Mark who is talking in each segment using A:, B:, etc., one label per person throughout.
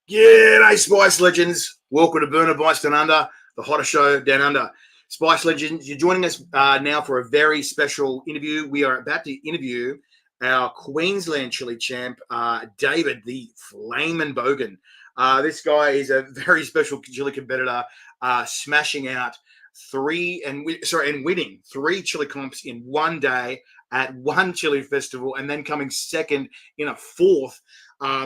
A: G'day, Spice Legends. Welcome to Burner Bites Down Under, the hottest show down under. Spice Legends, you're joining us now for a very special interview. We are about to interview our Queensland chili champ, David, the Flamin Bogan. This guy is a very special chili competitor, smashing out winning 3 chili comps in one day at one chili festival, and then coming second in a fourth,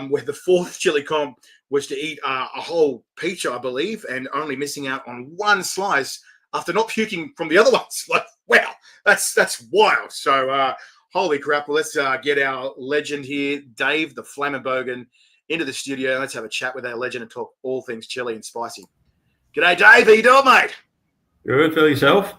A: where the fourth chili comp was to eat a whole pizza, I believe, and only missing out on one slice after not puking from the other ones. Like, wow, that's wild. So, holy crap. Well, let's get our legend here, Dave, the Flamin Bogan, into the studio. Let's have a chat with our legend and talk all things chili and spicy. G'day, Dave. How you doing, mate?
B: Good. For yourself?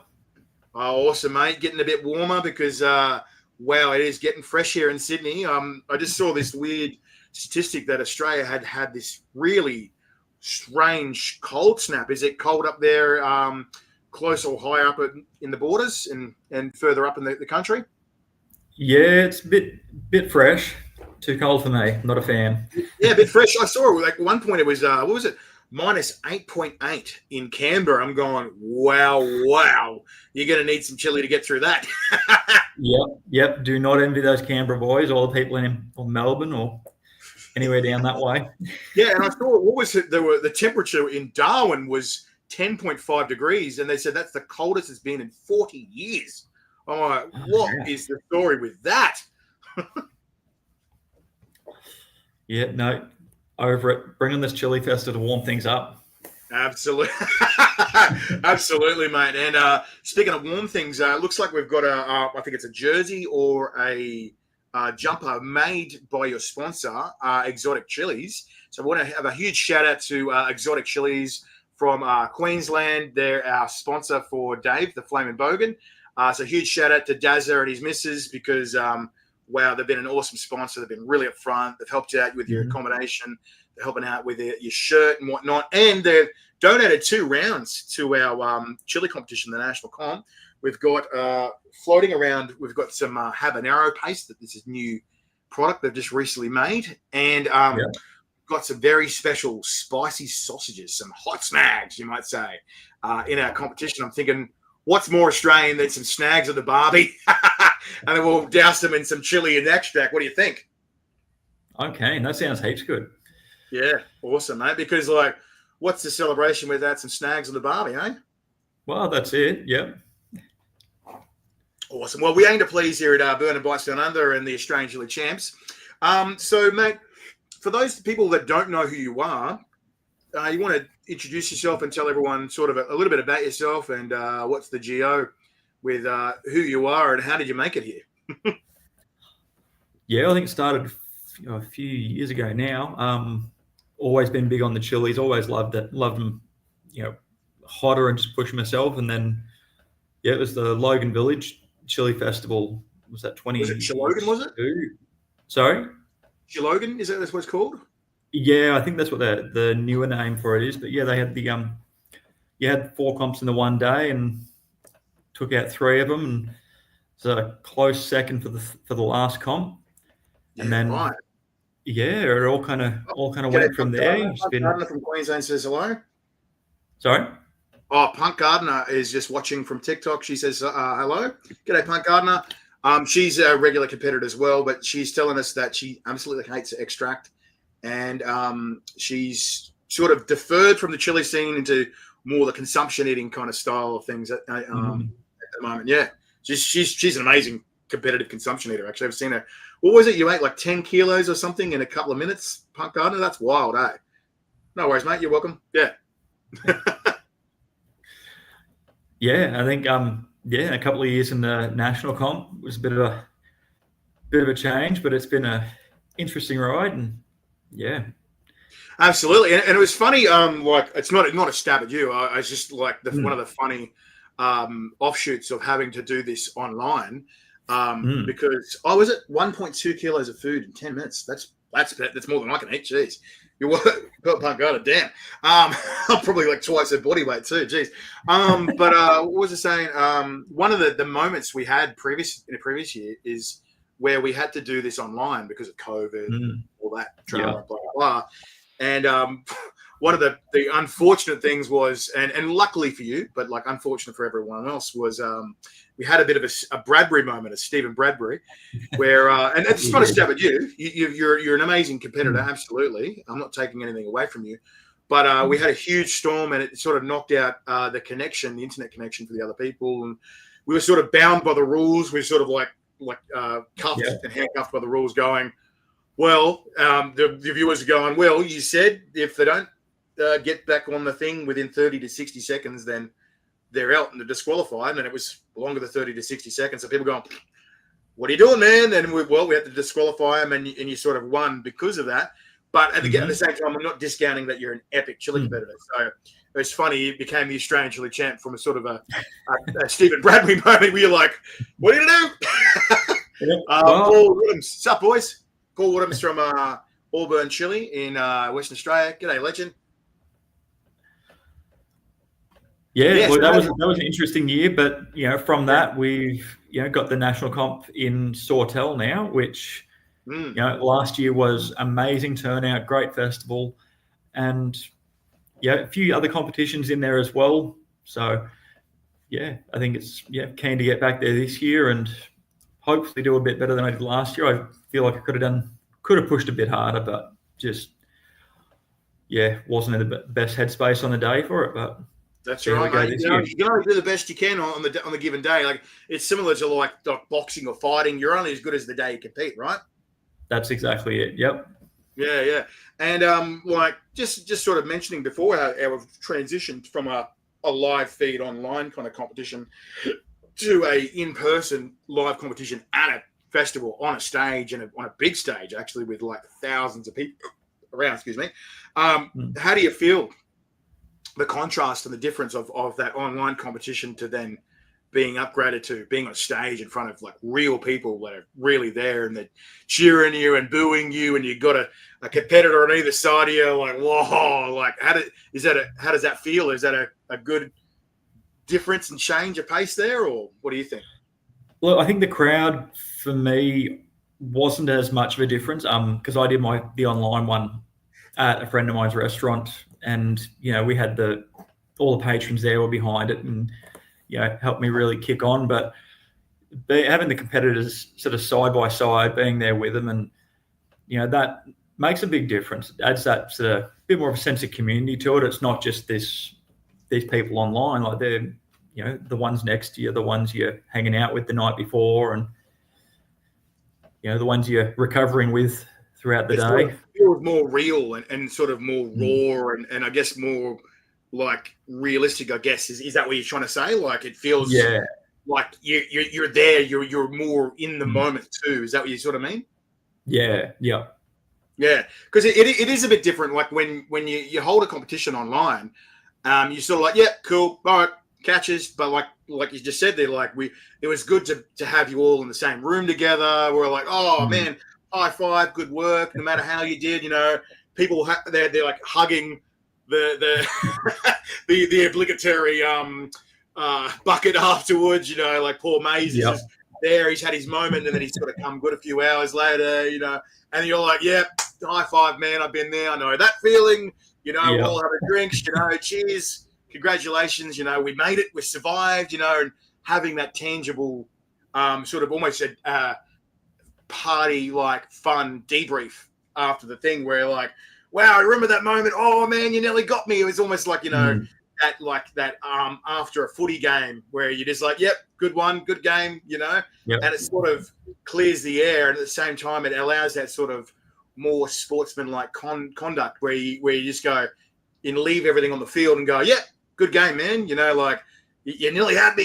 A: Oh, awesome, mate. Getting a bit warmer because, wow, it is getting fresh here in Sydney. I just saw this weird statistic that Australia had this really strange cold snap. Is it cold up there, close or high up in the borders and further up in the country?
B: Yeah, it's a bit fresh. Too cold for me. Not a fan.
A: Yeah, a bit fresh. I saw it. Like at one point it was what was it? Minus 8.8 in Canberra. I'm going, wow. You're going to need some chili to get through that.
B: Yep. Do not envy those Canberra boys or the people in Melbourne or anywhere down that way.
A: Yeah, and I saw what was it? The temperature in Darwin was 10.5 degrees, and they said that's the coldest it's been in 40 years. I'm like, what is the story with that?
B: Yeah, no, over it. Bringing this chili festa to warm things up.
A: Absolutely, absolutely, mate. And speaking of warm things, it looks like we've got I think it's a jersey or a jumper made by your sponsor, David-Qld Chillis. So I want to have a huge shout out to David-Qld Chillis from Queensland. They're our sponsor for Dave, the Flamin Bogan. So huge shout out to Dazza and his missus because, wow, they've been an awesome sponsor. They've been really upfront. They've helped you out with your accommodation. They're helping out with your shirt and whatnot. And they've donated 2 rounds to our chili competition, the national comp. We've got floating around, we've got some habanero paste that this is new product they've just recently made. And got some very special spicy sausages, some hot snags, you might say, in our competition. I'm thinking, what's more Australian than some snags of the barbie? And then we'll douse them in some chili and extract. What do you think?
B: Okay, that sounds heaps good.
A: Yeah, awesome, mate. Because, like, what's the celebration without some snags of the barbie, eh?
B: Well, that's it, yep.
A: Awesome. Well, we aim to please here at Burner Bites Down Under and the Australian Chili Champs. So, mate, for those people that don't know who you are, you want to introduce yourself and tell everyone sort of a little bit about yourself and what's the GO with who you are and how did you make it here?
B: Yeah, I think it started a few years ago now. Always been big on the chilies. Always loved them, hotter and just push myself. And then, it was the Logan Village Chili Festival. Was that 20?
A: Was it Chilogan, was it?
B: Sorry?
A: Chilogan, is that what it's called?
B: Yeah, I think that's what the newer name for it is. But yeah, they had you had 4 comps in the one day and took out 3 of them, and it's a close second for the last comp.
A: Yeah,
B: and then
A: right.
B: Yeah, it all kind of went from there.
A: Punk Gardner from Queensland says hello.
B: Sorry?
A: Oh, Punk Gardner is just watching from TikTok. She says hello. G'day, Punk Gardner. She's a regular competitor as well, but she's telling us that she absolutely hates to extract. And she's sort of deferred from the chili scene into more the consumption eating kind of style of things at the moment. Yeah, she's an amazing competitive consumption eater. Actually, I've seen her. What was it? You ate like 10 kilos or something in a couple of minutes, Punk Gardner? That's wild, eh? No worries, mate. You're welcome. Yeah.
B: Yeah, I think a couple of years in the national comp was a bit of a change, but it's been a interesting ride, and yeah.
A: Absolutely, and it was funny. Like it's not a stab at you. I just like one of the funny offshoots of having to do this online because was it 1.2 kilos of food in 10 minutes? That's more than I can eat. Jeez, you're Punk Gardner, damn. I'm probably like twice her body weight too. Jeez. But what was I saying? One of the moments we had in a previous year is where we had to do this online because of COVID and all that drama, blah, blah, blah. And one of the unfortunate things was, and luckily for you, but like unfortunate for everyone else, was we had a bit of a Bradbury moment, a Stephen Bradbury, where and I just want to stab at you. You're an amazing competitor, absolutely. I'm not taking anything away from you, but we had a huge storm, and it sort of knocked out the internet connection for the other people, and we were sort of bound by the rules. We were sort of like cuffed and handcuffed by the rules, going, well, the viewers are going, well, you said if they don't get back on the thing within 30 to 60 seconds, then they're out and they're disqualified. And it was longer than 30 to 60 seconds. So people going, what are you doing, man? And we had to disqualify them, and you sort of won because of that. But at the same time, I'm not discounting that you're an epic chili competitor. So it's funny, you became the Australian chili champ from a sort of a Stephen Bradbury moment where you're like, what are you going to do? Paul Woodhams. What's up, boys? Paul Woodhams from Auburn Chili in Western Australia. G'day, legend.
B: Yeah, well, that was an interesting year, but from that we've got the national comp in Sawtell now, which last year was amazing turnout, great festival, and a few other competitions in there as well. So I think it's keen to get back there this year and hopefully do a bit better than I did last year. I feel like I could have pushed a bit harder, but just wasn't in the best headspace on the day for it. But
A: that's right, mate. You can only do the best you can on the given day. Like, it's similar to like boxing or fighting. You're only as good as the day you compete, right?
B: That's exactly it. Yep.
A: Yeah. And like just sort of mentioning before how we've transitioned from a live feed online kind of competition to a in-person live competition at a festival on a stage, and on a big stage actually with like thousands of people around. Excuse me. How do you feel? The contrast and the difference of that online competition to then being upgraded to being on stage in front of like real people that are really there and they're cheering you and booing you, and you've got a competitor on either side of you, like, whoa, like how does that feel? Is that a good difference and change of pace there, or what do you think?
B: Well, I think the crowd for me wasn't as much of a difference because I did the online one at a friend of mine's restaurant, and we had all the patrons there were behind it, and helped me really kick on. But having the competitors sort of side by side, being there with them, and that makes a big difference. It adds that sort of bit more of a sense of community to it. It's not just these people online, like they're the ones next to you, the ones you're hanging out with the night before, and the ones you're recovering with throughout the day.
A: Sort of feels more real and sort of more raw and I guess more like realistic, I guess. Is that what you're trying to say? Like, it feels like you're there, you're more in the moment too. Is that what you sort of mean?
B: Yeah.
A: Because it is a bit different. Like when you hold a competition online, you're sort of like, yeah, cool, all right, catches. But like you just said there, like it was good to have you all in the same room together. We're like, oh man, high five, good work, no matter how you did. People they're like hugging the the obligatory bucket afterwards. Like poor Maze is just there. He's had his moment, and then he's sort of come good a few hours later. And you're like, yeah, high five, man. I've been there. I know that feeling. We'll have a drink. Cheers, congratulations. We made it. We survived. And having that tangible, sort of almost a party like fun debrief after the thing, where you're like, wow, I remember that moment. Oh man, you nearly got me. It was almost like that after a footy game where you're just like, yep, good one, good game, and it sort of clears the air, and at the same time it allows that sort of more sportsman-like conduct where you just go and leave everything on the field and go, yep, good game, man. Like you nearly had me.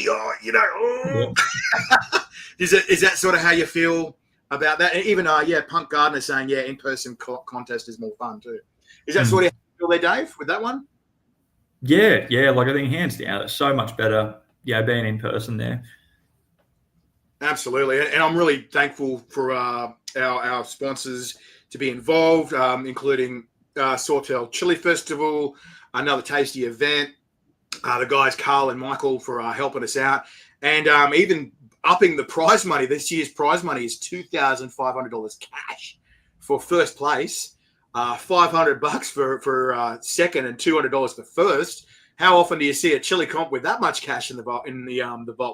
A: Is that sort of how you feel about that? And even Punk Gardner saying in-person contest is more fun too. Is that sort of how you feel there, Dave, with that one?
B: Yeah, like I think hands down, it's so much better being in person there.
A: Absolutely, and I'm really thankful for our sponsors to be involved, including Sawtell Chili Festival, another tasty event, the guys Carl and Michael for helping us out, and even upping the prize money. This year's prize money is $2,500 cash for first place. $500 for second and $200 for first. How often do you see a chili comp with that much cash in the vault,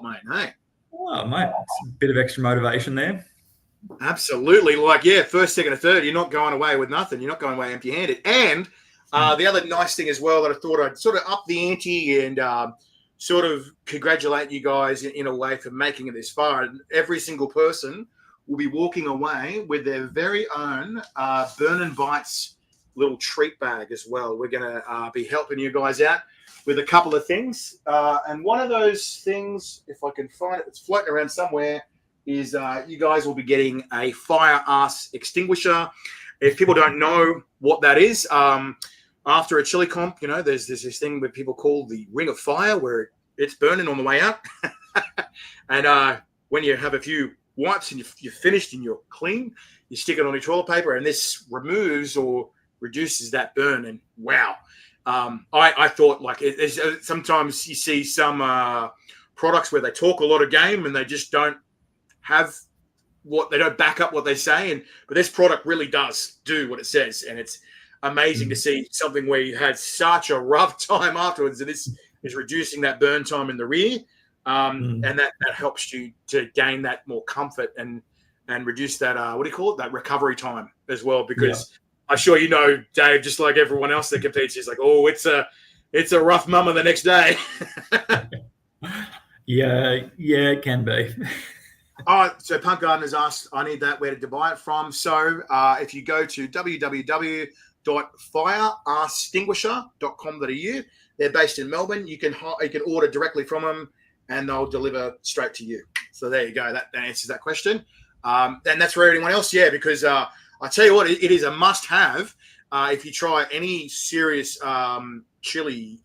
A: mate? Hey,
B: Oh, mate, it's a bit of extra motivation there.
A: absolutely. Like, yeah, first, second, and third, you're not going away with nothing. You're not going away empty-handed. And the other nice thing as well that I thought I'd sort of up the ante and sort of congratulate you guys in a way for making it this far. And every single person will be walking away with their very own Burn and Bites little treat bag as well. We're going to be helping you guys out with a couple of things. And one of those things, if I can find it, it's floating around somewhere, is you guys will be getting a fire ass extinguisher. If people don't know what that is, after a chili comp, there's this thing where people call the ring of fire, where it's burning on the way out. And when you have a few wipes and you're finished and you're clean, you stick it on your toilet paper, and this removes or reduces that burn. And wow, I thought, like, sometimes you see some products where they talk a lot of game and they just don't have they don't back up what they say, but this product really does do what it says, and it's amazing to see something where you had such a rough time afterwards, and this is reducing that burn time in the rear, and that helps you to gain that more comfort and reduce that that recovery time as well, because I'm sure Dave, just like everyone else that competes, is like, oh, it's a rough mama the next day.
C: Yeah, it can be.
A: All right, so Punk Garden has asked, I need that, where to buy it from. So if you go to www.fireextinguisher.com.au, they're based in Melbourne. You can order directly from them, and they'll deliver straight to you. So there you go. That answers that question. And that's for everyone else, because I tell you what, it is a must-have if you try any serious chili,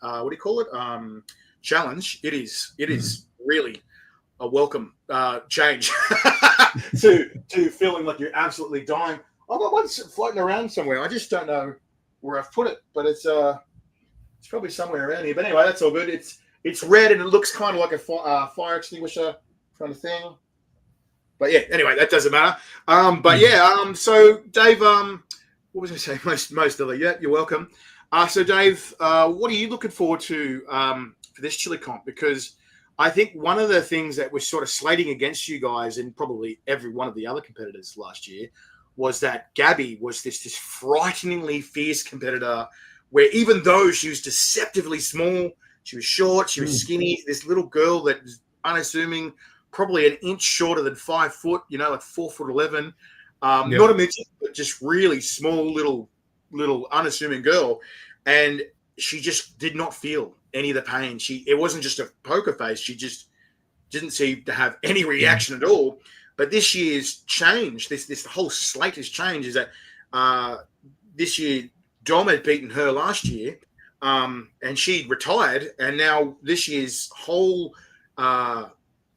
A: challenge. It is really a welcome change to feeling like you're absolutely dying. I've got one floating around somewhere. I just don't know where I've put it, but it's probably somewhere around here. But anyway, that's all good. It's red and it looks kind of like a fire extinguisher kind of thing. But yeah, anyway, that doesn't matter. So Dave, what was I saying? Most of it. Yeah, you're welcome. So Dave, what are you looking forward to for this chili comp? Because I think one of the things that was sort of slating against you guys, and probably every one of the other competitors last year, was that Gabby was this frighteningly fierce competitor, where even though she was deceptively small, she was short, she was skinny, this little girl that was unassuming, probably an inch shorter than 5 foot, like 4'11", not a midget, but just really small little unassuming girl, and she just did not feel any of the pain. It wasn't just a poker face. She just didn't seem to have any reaction at all. But this year's change, this whole slate has changed, is that this year Dom had beaten her last year, and she retired, and now this year's whole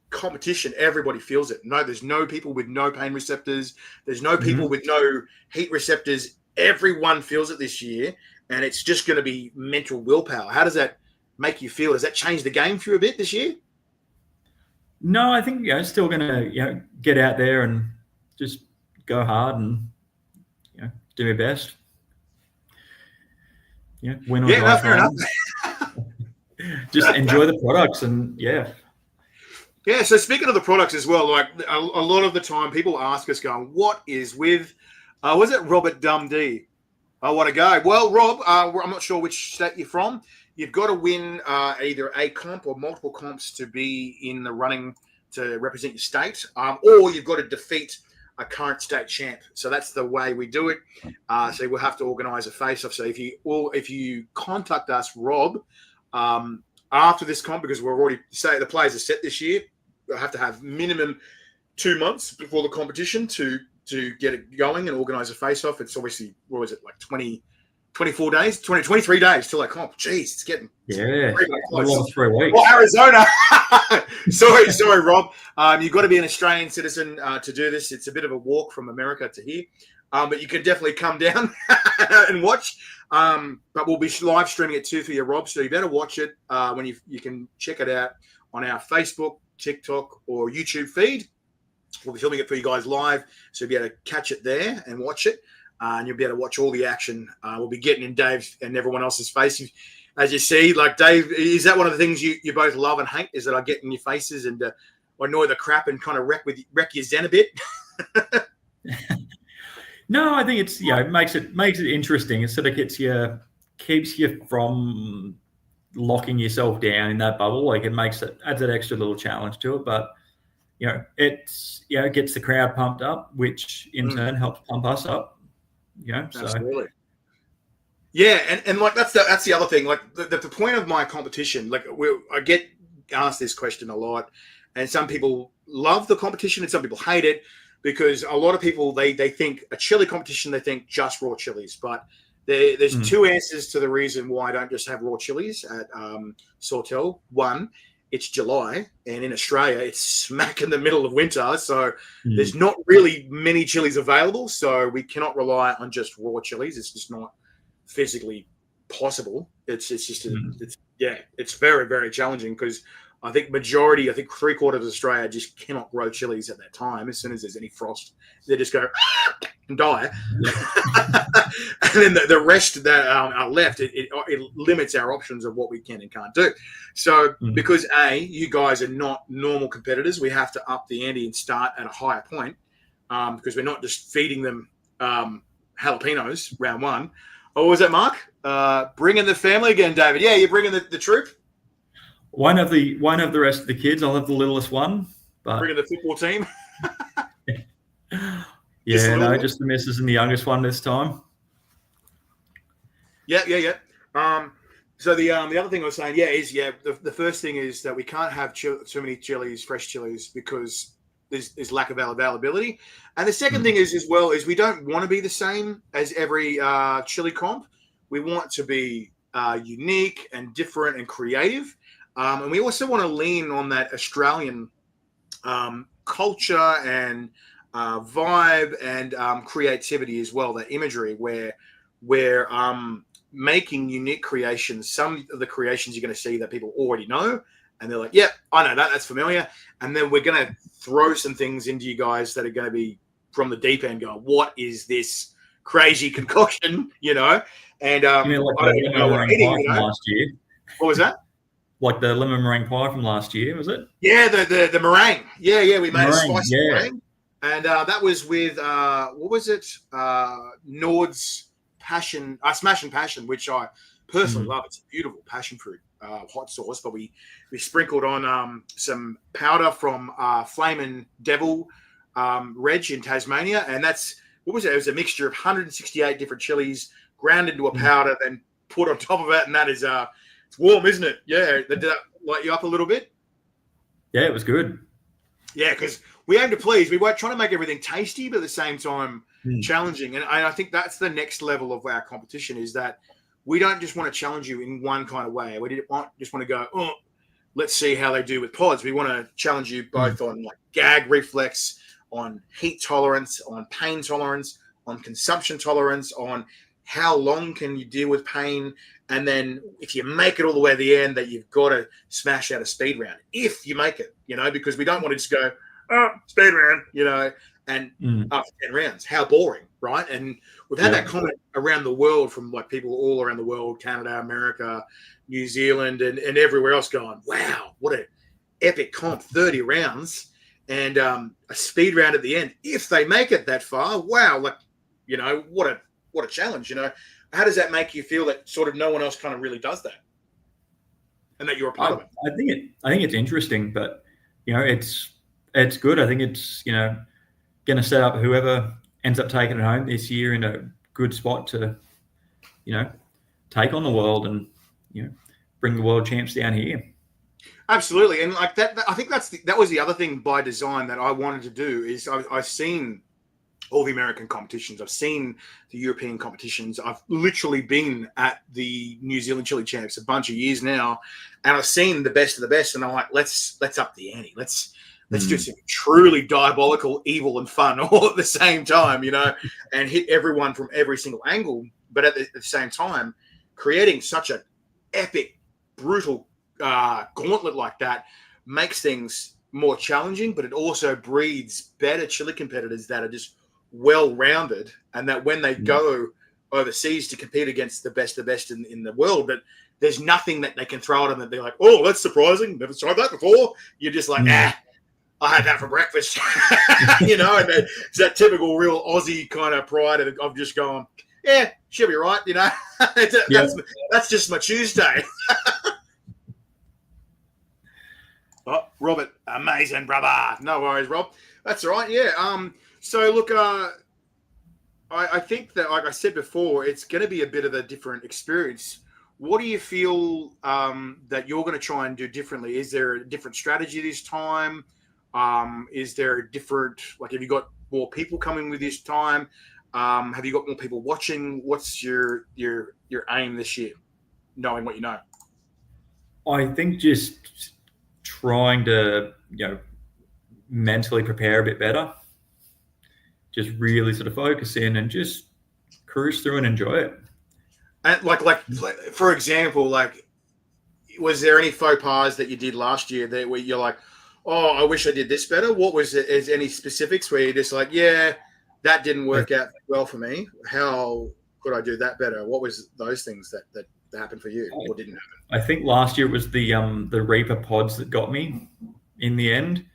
A: competition, everybody feels it. No, there's no people with no pain receptors. There's no people with no heat receptors. Everyone feels it this year, and it's just going to be mental willpower. How does that make you feel? Does that change the game for you a bit this year?
C: No, I think still going to get out there and just go hard and do my best. Win or die.
A: Fair enough.
C: Just enjoy the products and
A: Yeah, so speaking of the products as well, like a lot of the time people ask us going, what is with, was it Robert Dundee? I want to go. Well, Rob, I'm not sure which state you're from. You've got to win either a comp or multiple comps to be in the running to represent your state, or you've got to defeat a current state champ. So that's the way we do it. So we'll have to organise a face-off. So if you contact us, Rob, after this comp, because we're already say the players are set this year, we'll have to have minimum 2 months before the competition to get it going and organise a face-off. It's obviously, what was it, like 24 days, 23 days till that comp. Jeez, it's getting
C: almost 3 weeks.
A: Well, Arizona. sorry, Rob. You've got to be an Australian citizen to do this. It's a bit of a walk from America to here, but you can definitely come down and watch. But we'll be live streaming it too for you, Rob. So you better watch it when you can check it out on our Facebook, TikTok, or YouTube feed. We'll be filming it for you guys live, so you'll be able to catch it there and watch it. and you'll be able to watch all the action. We'll be getting in Dave and everyone else's face. As you see, like Dave, is that one of the things you both love and hate? Is that I get in your faces and annoy the crap and kind of wreck your zen a bit?
B: No, I think it's it makes it interesting. It sort of keeps you from locking yourself down in that bubble. Like it adds that extra little challenge to it. But it gets the crowd pumped up, which in turn helps pump us up. So.
A: Absolutely. Yeah, and like that's the other thing. Like the point of my competition, like I get asked this question a lot, and some people love the competition and some people hate it, because a lot of people they think a chili competition, they think just raw chilies. But there's two answers to the reason why I don't just have raw chilies at Sawtell. One, it's July, and in Australia it's smack in the middle of winter, so there's not really many chilies available. So we cannot rely on just raw chilies. It's just not physically possible. It's just it's very, very challenging, because I think 3/4 of Australia just cannot grow chilies at that time. As soon as there's any frost, they just go and die. And then the rest that are left, it limits our options of what we can and can't do. So because you guys are not normal competitors, we have to up the ante and start at a higher point, because we're not just feeding them jalapenos round one. Oh, was that Mark? Bringing the family again, David. Yeah, you're bringing the troop.
B: One of the rest of the kids. I'll have the littlest one. But
A: bringing the football team.
B: Just the missus and the youngest one this time.
A: Yeah. So the other thing I was saying, the first thing is that we can't have too many chilies, fresh chilies, because there's lack of availability. And the second thing is we don't want to be the same as every chili comp. We want to be unique and different and creative. And we also want to lean on that Australian culture and vibe and creativity as well, that imagery where we're making unique creations. Some of the creations you're going to see that people already know, and they're like, yep, I know that's familiar. And then we're going to throw some things into you guys that are going to be from the deep end going, what is this crazy concoction, And
B: like I don't know what I'm eating, last year.
A: What was that?
B: Like the lemon meringue pie from last year, was it?
A: Yeah, the meringue. Yeah, we made a spicy meringue. And that was with, what was it? Nord's Passion, Smash and Passion, which I personally love. It's a beautiful passion fruit hot sauce, but we sprinkled on some powder from Flamin Bogan in Tasmania. And that's, what was it? It was a mixture of 168 different chilies ground into a powder, then put on top of it. And that is, it's warm, isn't it? Yeah. Did that light you up a little bit?
B: Yeah, it was good.
A: Yeah, because we aim to please. We weren't trying to make everything tasty, but at the same time challenging. And I think that's the next level of our competition, is that we don't just want to challenge you in one kind of way. We didn't just want to go, oh, let's see how they do with pods. We want to challenge you both on like gag reflex, on heat tolerance, on pain tolerance, on consumption tolerance, on how long can you deal with pain. And then if you make it all the way to the end, that you've got to smash out a speed round. If you make it, because we don't want to just go, oh, speed round, and after 10 rounds, how boring, right? And we've had that comment around the world from like people all around the world, Canada, America, New Zealand, and everywhere else going, wow, what an epic comp, 30 rounds and a speed round at the end. If they make it that far, wow, like, what a challenge, How does that make you feel that sort of no one else kind of really does that, and that you're a part of it?
B: I think it's interesting, but it's good. I think it's going to set up whoever ends up taking it home this year in a good spot to take on the world and bring the world champs down here.
A: Absolutely, and like that, I think that was the other thing by design that I wanted to do. Is I've seen all the American competitions. I've seen the European competitions. I've literally been at the New Zealand Chili Champs a bunch of years now, and I've seen the best of the best. And I'm like, let's up the ante. Let's do some truly diabolical, evil, and fun all at the same time, and hit everyone from every single angle. But at the same time, creating such an epic, brutal gauntlet like that makes things more challenging, but it also breeds better chili competitors that are just well-rounded, and that when they go overseas to compete against the best in the world, that there's nothing that they can throw at them that they're like, oh, that's surprising, never tried that before. You're just like, I had that for breakfast. And it's that typical real Aussie kind of pride of just going, yeah, she'll be right, that's just my Tuesday. Oh, Robert, amazing, brother. No worries, Rob. That's all right, yeah. So, look, I think that, like I said before, it's going to be a bit of a different experience. What do you feel that you're going to try and do differently? Is there a different strategy this time? Is there a different, like, have you got more people coming with this time? Have you got more people watching? What's your aim this year, knowing what you know?
B: I think just trying to, mentally prepare a bit better. Just really sort of focus in and just cruise through and enjoy it.
A: And like for example, like, was there any faux pas that you did last year that where you're like, oh, I wish I did this better? What was it? Is any specifics where you're just like, yeah, that didn't work out well for me. How could I do that better? What was those things that happened for you or didn't happen?
B: I think last year it was the Reaper pods that got me in the end.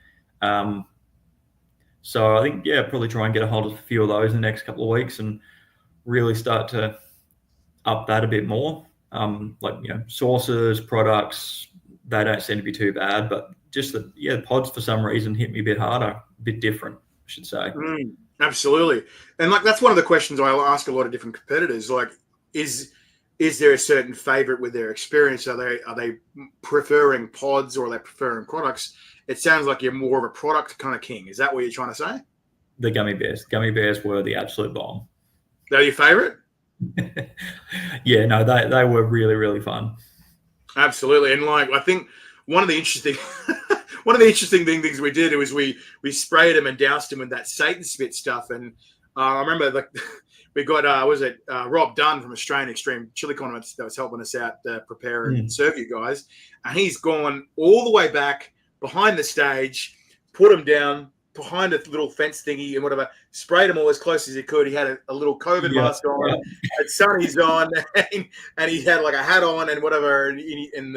B: So I think, probably try and get a hold of a few of those in the next couple of weeks and really start to up that a bit more. Sources, products, they don't seem to be too bad, but just the pods for some reason hit me a bit harder, a bit different, I should say.
A: Absolutely. And like, that's one of the questions I ask a lot of different competitors. Like, is there a certain favorite with their experience? Are they preferring pods or are they preferring products? It sounds like you're more of a product kind of king. Is that what you're trying to say?
B: The gummy bears. Gummy bears were the absolute bomb.
A: They're your favorite?
B: Yeah, no, they were really, really fun.
A: Absolutely. And like, I think one of the interesting things we did was we sprayed them and doused them with that Satan spit stuff. And I remember, like, we got Rob Dunn from Australian Extreme Chili Condiments that was helping us out prepare and serve you guys, and he's gone all the way back behind the stage, put them down behind a little fence thingy and whatever, sprayed them all as close as he could. He had a little COVID mask on, had sunnies on, and he had like a hat on and whatever, and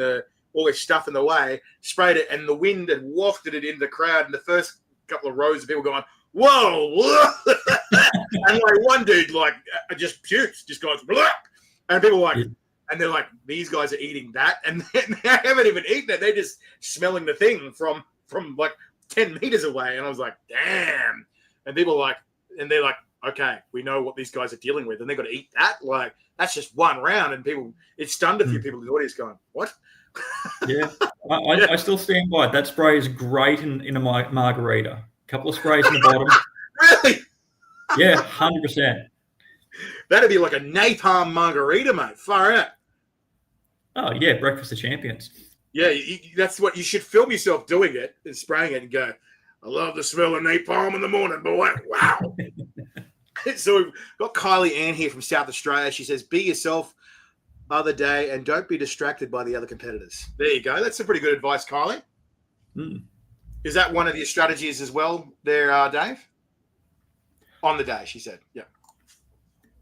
A: all this stuff in the way, sprayed it, and the wind had wafted it into the crowd, and the first couple of rows of people going, whoa. And like one dude like just pukes, just goes blah, and people like, and they're like, these guys are eating that, and they haven't even eaten it. They're just smelling the thing from like 10 meters away. And I was like, damn. And people are like, and they're like, okay, we know what these guys are dealing with, and they got to eat that. Like, that's just one round, and it stunned a few people in the audience going, what?
B: Yeah, I still stand by it. That spray is great in a margarita. A couple of sprays in the bottom.
A: Really?
B: Yeah, 100%.
A: That'd be like a napalm margarita, mate. Far out.
B: Oh, yeah, breakfast of champions.
A: Yeah, that's what you should film yourself doing it and spraying it and go, I love the smell of napalm in the morning, boy. Wow. So we've got Kylie Ann here from South Australia. She says, be yourself other day and don't be distracted by the other competitors. There you go. That's some pretty good advice, Kylie. Is that one of your strategies as well there, Dave? On the day, she said. Yeah.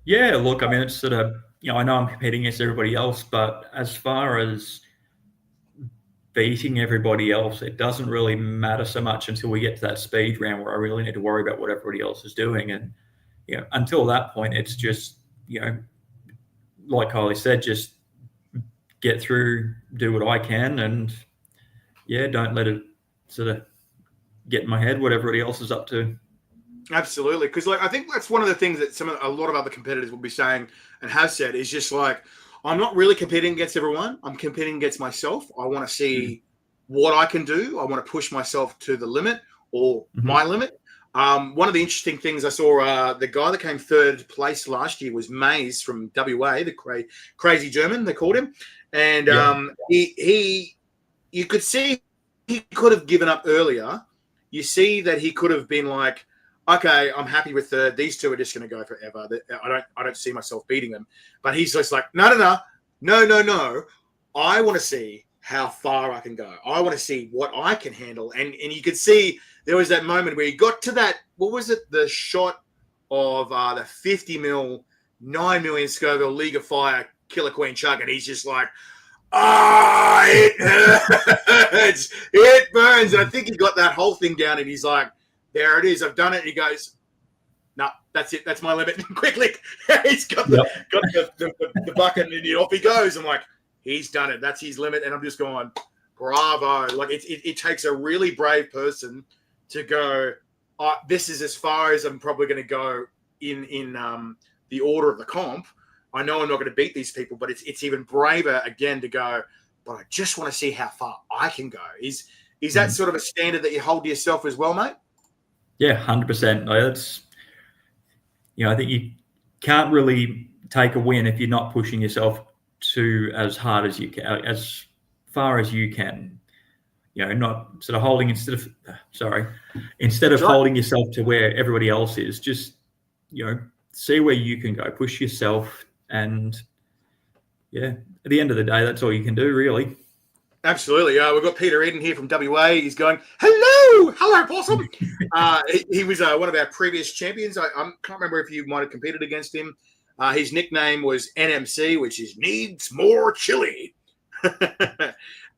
B: Yeah, look, I mean, it's sort of, I know I'm competing against everybody else, but as far as beating everybody else, it doesn't really matter so much until we get to that speed round where I really need to worry about what everybody else is doing. And, until that point, it's just, like Kylie said, just get through, do what I can, and, don't let it sort of get in my head what everybody else is up to.
A: Absolutely, because like I think that's one of the things that a lot of other competitors will be saying and have said is just like, I'm not really competing against everyone. I'm competing against myself. I want to see what I can do. I want to push myself to the limit or my limit. One of the interesting things I saw, the guy that came third place last year was Mays from WA, the crazy German, they called him. And you could see he could have given up earlier. You see that he could have been like, okay, I'm happy with these two are just going to go forever. I don't see myself beating them. But he's just like, no. I want to see how far I can go. I want to see what I can handle. And you could see there was that moment where he got to that, what was it? The shot of the 50 mil, 9 million Scoville League of Fire Killer Queen chug, and he's just like, it hurts, it burns. And I think he got that whole thing down, and he's like, there it is, I've done it. And he goes, no, that's it, that's my limit. Quickly, he's got the bucket, and off he goes. I'm like, he's done it, that's his limit. And I'm just going, bravo. Like it takes a really brave person to go, this is as far as I'm probably going to go in the order of the comp. I know I'm not going to beat these people, but it's even braver again to go, but I just want to see how far I can go. Is that sort of a standard that you hold to yourself as well, mate?
B: Yeah, 100%. That's, I think you can't really take a win if you're not pushing yourself to as hard as you can, as far as you can. Not sort of holding instead of holding yourself to where everybody else is. Just see where you can go, push yourself, and at the end of the day, that's all you can do, really.
A: Absolutely. We've got Peter Eden here from WA. He's going, hello, possum. He was one of our previous champions. I can't remember if you might have competed against him. His nickname was NMC, which is Needs More Chili.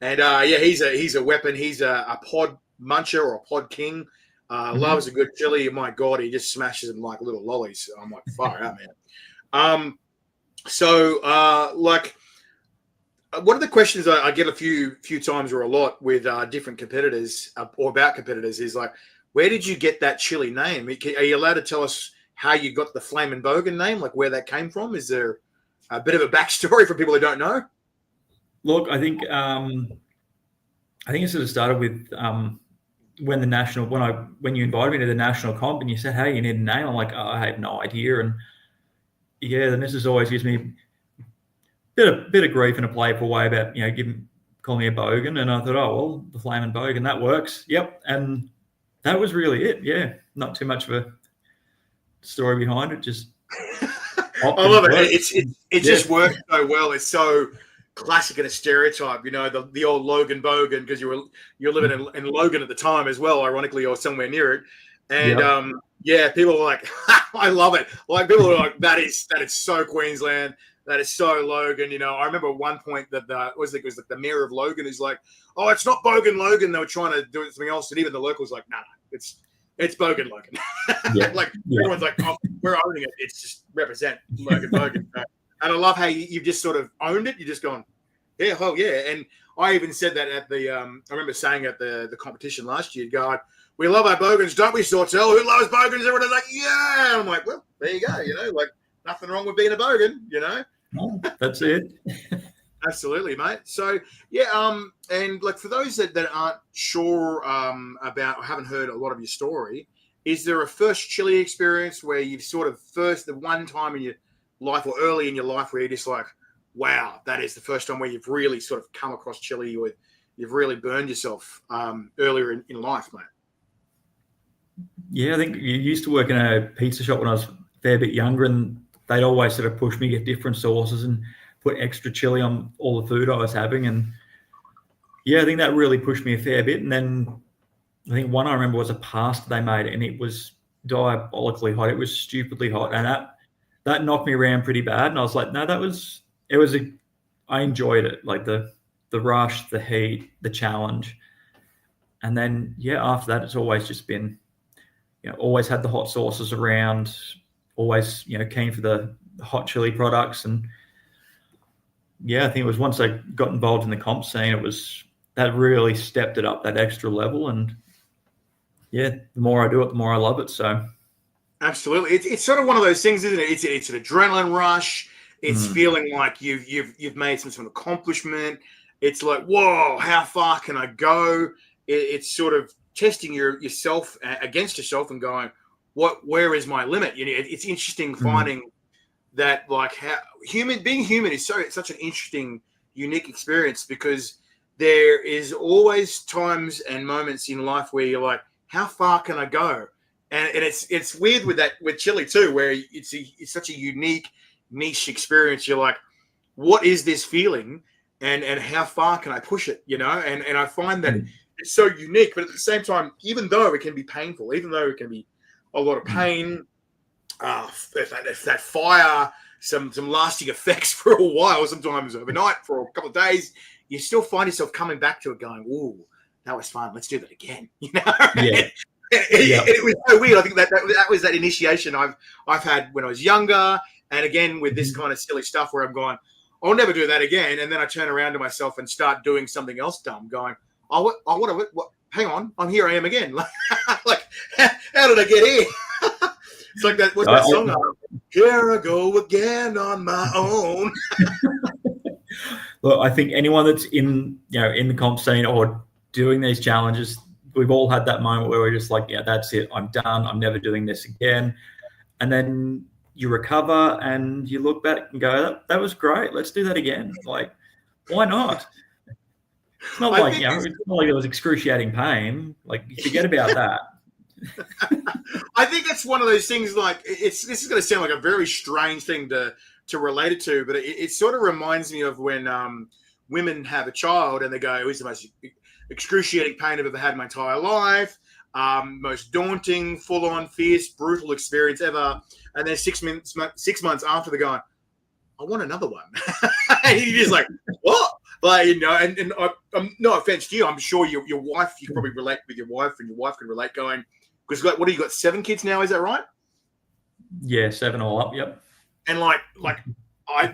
A: And he's a weapon. He's a pod muncher or a pod king. Loves a good chili. My God, he just smashes them like little lollies. I'm like, fire out, man. One of the questions I get a few times or a lot with different competitors or about competitors is like, where did you get that chili name? Are you allowed to tell us how you got the Flamin Bogan name, like where that came from? Is there a bit of a backstory for people who don't know?
B: Look, I think it sort of started with when you invited me to the national comp and you said, hey, you need a name. I'm like, I have no idea. And the missus always gives me a bit of grief in a playful way about, calling me a bogan. And I thought, oh, well, the Flamin Bogan, that works. Yep. And that was really it. Yeah. Not too much of a story behind it. Just
A: I love it. It just works so well. It's so classic and a stereotype, the old Logan Bogan, because you're living in Logan at the time as well, ironically, or somewhere near it. And people are like, I love it. Like people are like, that is so Queensland. That is so Logan. I remember at one point that it was like the mayor of Logan is like, oh, it's not Bogan Logan. They were trying to do something else, and even the locals like, nah, it's Bogan Logan. Everyone's like, oh, we're owning it. It's just represent Logan Bogan. And I love how you've just sort of owned it. You're just going, yeah, oh yeah. And I even said that at the I remember saying at the competition last year, God, we love our Bogans, don't we, Sawtell? Who loves Bogans? Everyone's like, yeah. And I'm like, well, there you go. Like nothing wrong with being a Bogan.
B: Oh, that's it.
A: Absolutely, mate. So and like for those that aren't sure about or haven't heard a lot of your story, is there a first chili experience where you've sort of the one time in your life or early in your life where you're just like, wow, that is the first time where you've really sort of come across chili or you've really burned yourself earlier in life, mate?
B: Yeah, I think you used to work in a pizza shop when I was a fair bit younger, and they'd always sort of push me to get different sauces and put extra chili on all the food I was having. And I think that really pushed me a fair bit. And then I think one I remember was a pasta they made, and it was diabolically hot. It was stupidly hot. And that knocked me around pretty bad. And I was like, no, I enjoyed it. Like the rush, the heat, the challenge. And then, after that, it's always just been, always had the hot sauces around, always, keen for the hot chili products. And I think it was once I got involved in the comp scene, that really stepped it up that extra level. And the more I do it, the more I love it. So
A: absolutely. It's sort of one of those things, isn't it? It's an adrenaline rush. It's feeling like you've made some sort of accomplishment. It's like, whoa, how far can I go? It's sort of testing yourself against yourself and going, where is my limit? It's interesting finding that, like, how being human is such an interesting, unique experience, because there is always times and moments in life where you're like, how far can I go? And it's weird with chili too, where it's such a unique niche experience. You're like, what is this feeling, and how far can I push it? And I find that it's so unique, but at the same time, even though it can be painful, even though it can be a lot of pain, if that fire, some lasting effects for a while, sometimes overnight for a couple of days, you still find yourself coming back to it going, ooh, that was fun. Let's do that again. You know?
B: Yeah.
A: It was so weird. I think that was that initiation I've had when I was younger. And again, with this kind of silly stuff where I'm going, I'll never do that again. And then I turn around to myself and start doing something else dumb, going, what? Hang on, I'm here. I am again. Like, how did I get here? It's like that. What's that song? Here I go again on my own.
B: Look, I think anyone that's in the comp scene or doing these challenges, we've all had that moment where we're just like, yeah, that's it. I'm done. I'm never doing this again. And then you recover and you look back and go, that was great. Let's do that again. Like, why not? It's not like, it's not like it was excruciating pain. Like, you forget about that.
A: I think it's one of those things, like, this is going to sound like a very strange thing to relate it to, but it sort of reminds me of when women have a child and they go, it was the most excruciating pain I've ever had in my entire life, most daunting, full-on, fierce, brutal experience ever. And then 6 months after, they're going, I want another one. And you're just like, what? Like, and I'm no offense to you. I'm sure your wife, you probably relate with your wife, and your wife can relate going, because what do you got, 7 kids now? Is that right?
B: Yeah, 7 all up. Yep.
A: And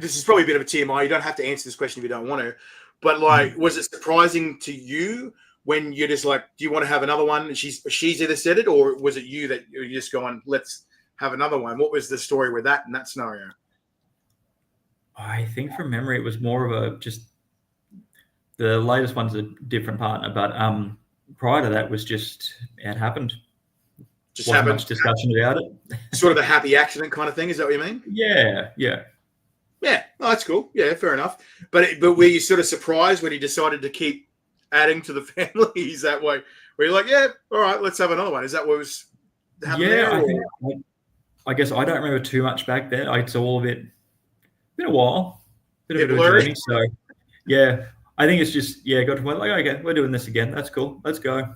A: this is probably a bit of a TMI. You don't have to answer this question if you don't want to. But like, was it surprising to you when you're just like, do you want to have another one? And she's either said it, or was it you that you're just going, let's have another one? What was the story with that in that scenario?
B: I think from memory, it was more of just the latest one's a different partner, but prior to that was just, it happened.
A: Just
B: wasn't
A: happened.
B: Much discussion about it.
A: Sort of a happy accident kind of thing. Is that what you mean?
B: Yeah.
A: Yeah, oh, that's cool. Yeah, fair enough. But were you sort of surprised when he decided to keep adding to the family? Is that way? Where you're like, yeah, all right, let's have another one. Is that what was happening there?
B: I guess I don't remember too much back then. It's all been a while, bit of a journey. So, yeah, I think it's just got to point like, okay, we're doing this again. That's cool. Let's go.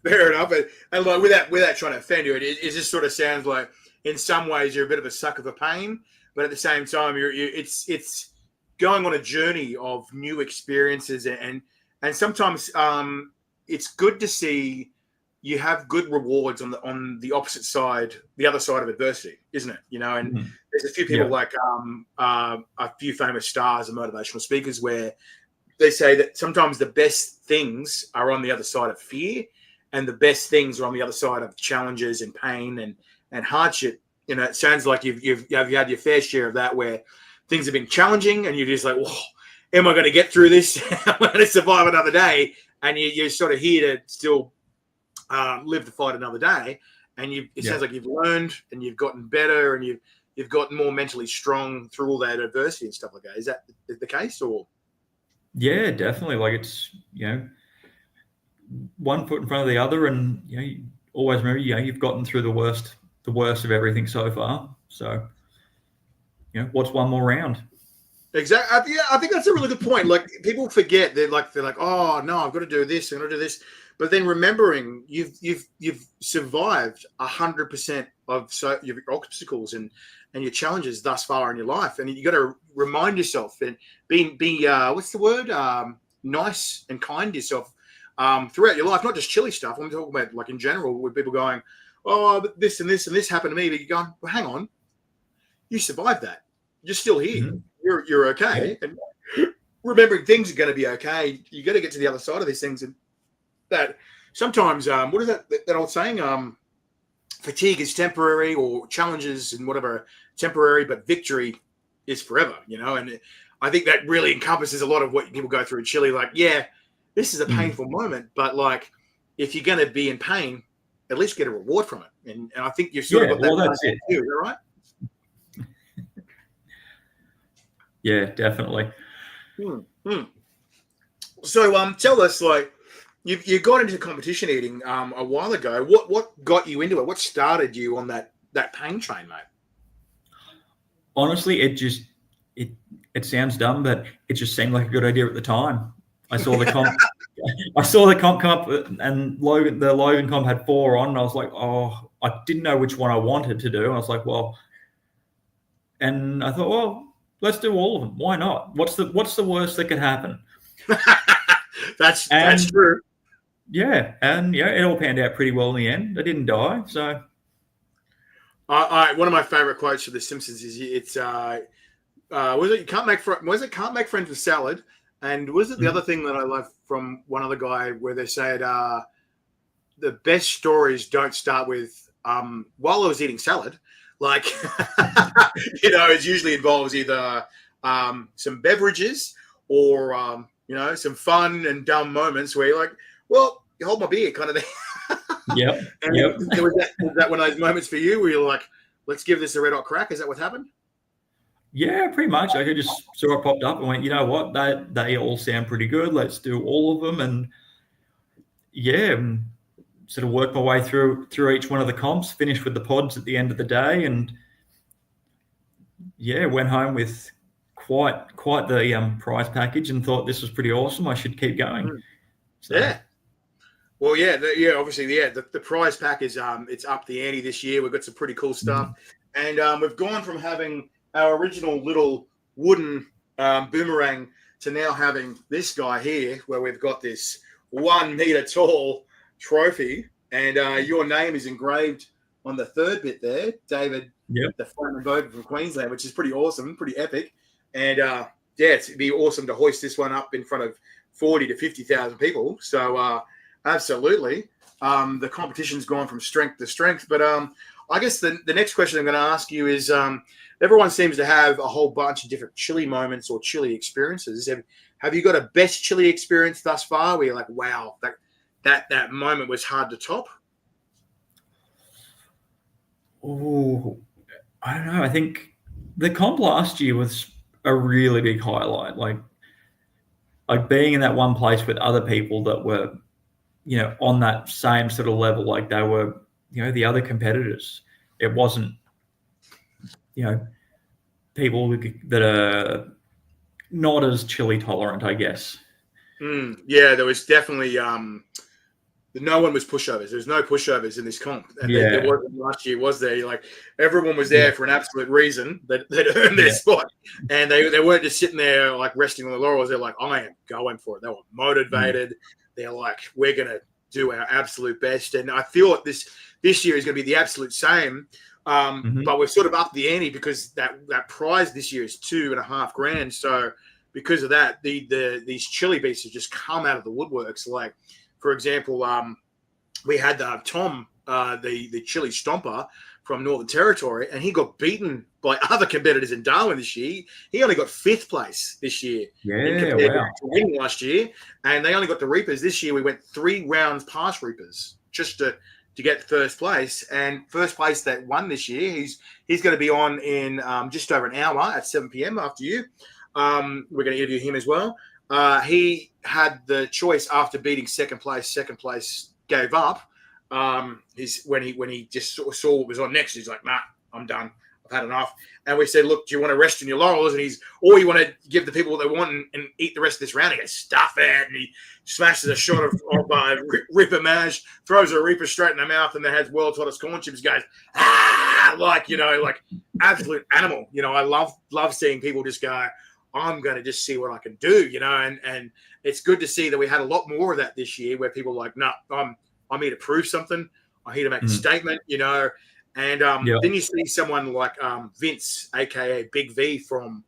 A: Fair enough. And like without trying to offend you, it just sort of sounds like in some ways you're a bit of a sucker for pain. But at the same time, it's going on a journey of new experiences, and sometimes it's good to see you have good rewards on the opposite side, the other side of adversity, isn't it? And there's a few people like a few famous stars and motivational speakers where they say that sometimes the best things are on the other side of fear, and the best things are on the other side of challenges and pain and hardship. It sounds like you've had your fair share of that, where things have been challenging and you're just like, whoa, am I going to get through this? Am I going to survive another day? And you're sort of here to still live to fight another day. And it sounds like you've learned and you've gotten better and you've gotten more mentally strong through all that adversity and stuff like that. Is that the case? Or?
B: Yeah, definitely. Like, it's, one foot in front of the other, and you always remember, you've gotten through the worst of everything so far. So, what's one more round?
A: Exactly. Yeah, I think that's a really good point. Like, people forget, they're like, oh no, I've got to do this, I'm going to do this. But then remembering you've survived 100% of your obstacles and your challenges thus far in your life, and you got to remind yourself and be what's the word? Nice and kind to yourself throughout your life, not just chili stuff. I'm talking about like in general, with people going, oh, but this and this and this happened to me. But you're going, well, hang on, you survived that. You're still here. Mm-hmm. You're okay. Yeah. And remembering things are going to be okay. You got to get to the other side of these things, and that sometimes, what is that old saying? Fatigue is temporary, or challenges and whatever temporary, but victory is forever. And I think that really encompasses a lot of what people go through in Chile. Like, yeah, this is a painful moment, but like, if you're going to be in pain, at least get a reward from it. And I think you've sort of got that.
B: That's it.
A: Too, is that right?
B: Yeah, definitely.
A: So tell us, like, you got into competition eating a while ago. What got you into it? What started you on that pain train, mate?
B: Honestly, it sounds dumb, but it just seemed like a good idea at the time. I saw the comp. I saw the comp come up, and the Logan comp had 4 on, and I was like, oh, I didn't know which one I wanted to do. I was like, well, and I thought, well, let's do all of them. Why not? What's the worst that could happen?
A: That's
B: And
A: true.
B: yeah, and it all panned out pretty well in the end. I didn't die, so.
A: One of my favorite quotes for The Simpsons is it's was it can't make friends with salad, and was it the other thing that I love from one other guy where they said the best stories don't start with while I was eating salad, like it usually involves either some beverages or some fun and dumb moments where you're like, well, you hold my beer kind of thing.
B: Yep.
A: And
B: Yep.
A: was that one of those moments for you where you're like, let's give this a red hot crack? Is that what happened?
B: Yeah, pretty much. I just saw it popped up and went, you know what? They all sound pretty good. Let's do all of them. And sort of worked my way through each one of the comps, finished with the pods at the end of the day, and went home with quite the prize package and thought this was pretty awesome. I should keep going. So.
A: Yeah. Well, obviously, the prize pack is it's up the ante this year. We've got some pretty cool stuff, and we've gone from having our original little wooden boomerang to now having this guy here, where we've got this 1 meter tall trophy, and your name is engraved on the third bit there, David.
B: Yep.
A: The Flamin Bogan from Queensland, which is pretty awesome, pretty epic, and it'd be awesome to hoist this one up in front of 40 to 50,000 people. So. Absolutely. The competition's gone from strength to strength. But I guess the next question I'm going to ask you is everyone seems to have a whole bunch of different chili moments or chili experiences. Have you got a best chili experience thus far where you're like, wow, that moment was hard to top?
B: Oh, I don't know. I think the comp last year was a really big highlight. Like being in that one place with other people that were on that same sort of level, like they were, the other competitors. It wasn't, people that are not as chili tolerant, I guess.
A: Yeah, there was definitely no one was pushovers. There's no pushovers in this comp. And there wasn't last year, was there? Like everyone was there for an absolute reason that earned their spot, and they weren't just sitting there like resting on the laurels. They're like, I am going for it. They were motivated. They're like, we're going to do our absolute best. And I feel like this year is going to be the absolute same. But we're sort of up the ante because that prize this year is $2,500. So because of that, these chili beasts have just come out of the woodworks. Like, for example, we had Tom, the chili stomper from Northern Territory, and he got beaten by other competitors in Darwin this year. He only got 5th place this year compared to winning last year, and they only got the Reapers. This year we went 3 rounds past Reapers just to get first place. And first place that won this year, he's going to be on in just over an hour at 7 p.m. after you. We're going to interview him as well. He had the choice after beating second place. Second place gave up. When he just saw what was on next, he's like, nah, I'm done. I've had enough. And we said, look, do you want to rest in your laurels? And or you want to give the people what they want and eat the rest of this round? He goes, stuff it. And he smashes a shot of Reaper mash, throws a Reaper straight in the mouth, and then has world's hottest corn chips. Goes, like absolute animal. I love seeing people just go, I'm going to just see what I can do, and it's good to see that we had a lot more of that this year where people are like, no, I'm here to prove something. I'm here to make a statement, And then you see someone like Vince, a.k.a. Big V from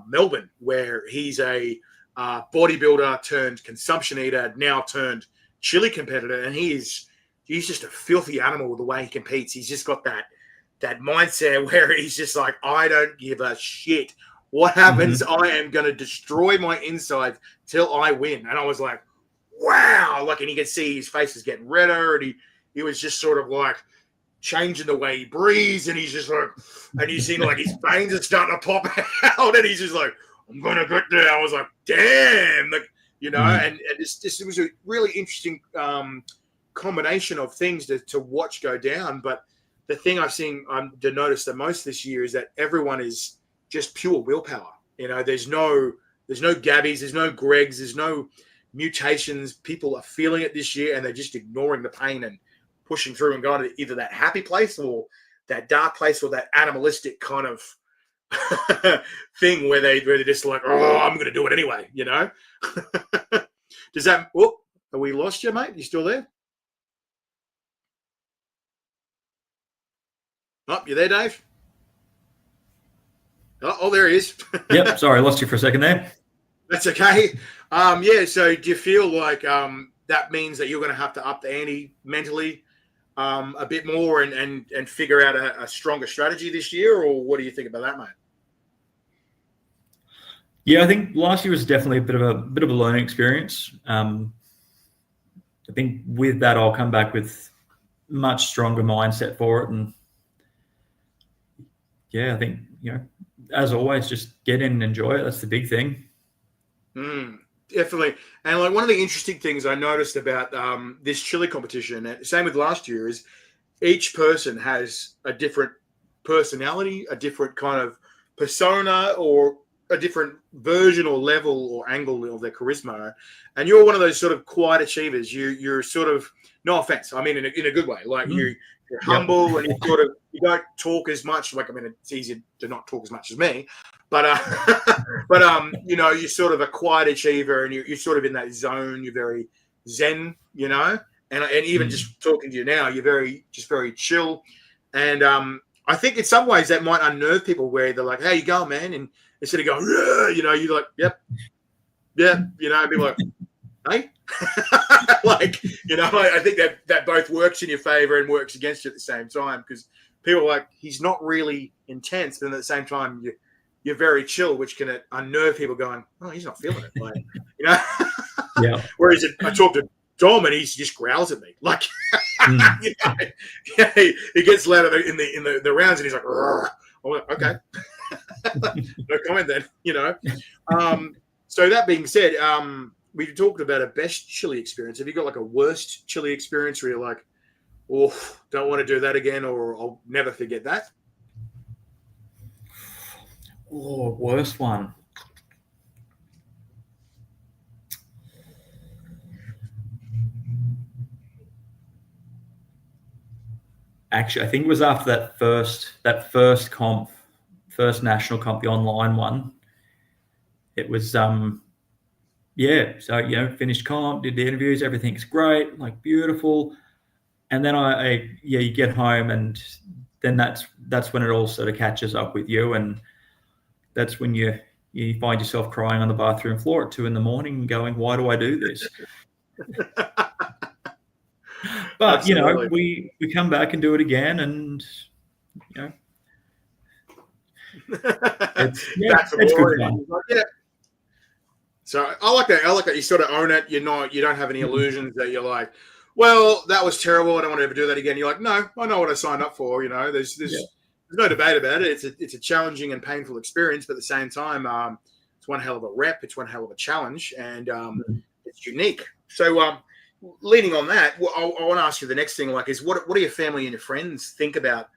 A: Melbourne, where he's a bodybuilder turned consumption eater, now turned chili competitor. And he's just a filthy animal the way he competes. He's just got that mindset where he's just like, I don't give a shit. What happens? I am going to destroy my insides till I win. And I was like, wow. And you can see his face is getting redder. And he was just sort of like changing the way he breathes. And he's just like, and you see like his veins are starting to pop out. And he's just like, I'm going to get there. I was like, damn. And it was a really interesting combination of things to watch go down. But the thing I've seen to notice the most this year is that everyone is just pure willpower. There's no Gabbies, there's no Gregs, there's no mutations. People are feeling it this year and they're just ignoring the pain and pushing through and going to either that happy place or that dark place or that animalistic kind of thing where they're just like, oh, I'm going to do it anyway, you know? Does that, oh, are we lost you, mate? You still there? Oh, you there, Dave? Oh, there he is.
C: Yep. Sorry, I lost you for a second there.
A: That's okay. Yeah. So, do you feel like that means that you're going to have to up the ante mentally a bit more and figure out a stronger strategy this year, or what do you think about that, mate?
C: Yeah, I think last year was definitely a bit of a learning experience. I think with that, I'll come back with much stronger mindset for it, and yeah, I think as always, just get in and enjoy it. That's the big thing.
A: Definitely. And like one of the interesting things I noticed about this chili competition, and same with last year, is each person has a different personality, a different kind of persona, or a different version or level or angle of their charisma. And you're one of those sort of quiet achievers. You're sort of, no offense, I mean in a good way. Like you're humble and you don't talk as much. Like, I mean, it's easier to not talk as much as me, but you're sort of a quiet achiever, and you're sort of in that zone. You're very zen, and even just talking to you now, you're very chill. And I think in some ways that might unnerve people, where they're like, "How you going, man?" And instead of going, you're like, "Yep, yeah," be like, "Hey." I think that both works in your favor and works against you at the same time, because people are like, he's not really intense, but at the same time you're very chill, which can unnerve people going, oh, he's not feeling it,
C: Yeah.
A: Whereas I talk to Dom and he just growls at me, like he gets louder in the rounds, and he's like, Rrr. I'm like, okay. No comment then. So that being said, we talked about a best chili experience. Have you got like a worst chili experience where you're like, oh, don't want to do that again, or I'll never forget that?
C: Oh, worst one. Actually, I think it was after that first national comp, the online one. It was so finished comp, did the interviews, everything's great, like beautiful. And then you get home, and then that's when it all sort of catches up with you, and that's when you find yourself crying on the bathroom floor at 2 a.m. and going, why do I do this? But we come back and do it again, and it's good fun.
A: Yeah. So I like that you sort of own it. You don't have any illusions that you're like, well, that was terrible, I don't want to ever do that again. You're like, no, I know what I signed up for. There's no debate about it. It's a challenging and painful experience, but at the same time, it's one hell of a rep. It's one hell of a challenge, and it's unique. So leaning on that, I want to ask you the next thing, is what do your family and your friends think about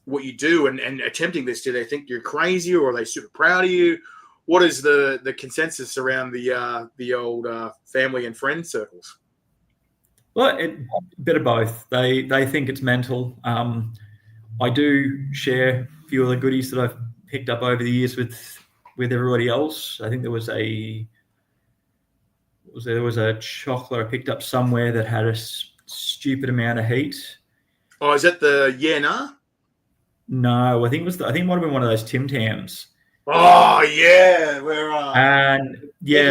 A: what you do and attempting this? Do they think you're crazy, or are they super proud of you? What is the consensus around the old family and friend circles?
C: Well, a bit of both. They think it's mental. I do share a few of the goodies that I've picked up over the years with everybody else. I think there was a chocolate I picked up somewhere that had a stupid amount of heat.
A: Oh, is that the nah?
C: No, I think it might have been one of those Tim Tams.
A: Oh yeah, where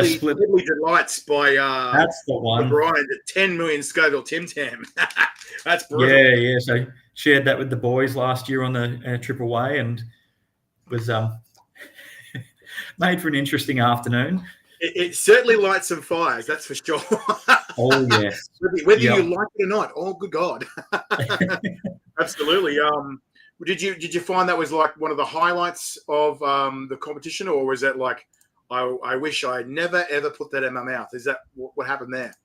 C: Split
A: Delights by
C: that's the one.
A: Brian, the 10 million Scoville Tim Tam. That's brilliant.
C: Yeah. So shared that with the boys last year on the trip away, and was made for an interesting afternoon.
A: It certainly lights some fires, that's for sure.
C: Oh yes.
A: Whether you like it or not. Oh good God. Absolutely. Did you find that was like one of the highlights of the competition, or was that like, I wish I never ever put that in my mouth? Is that what happened there?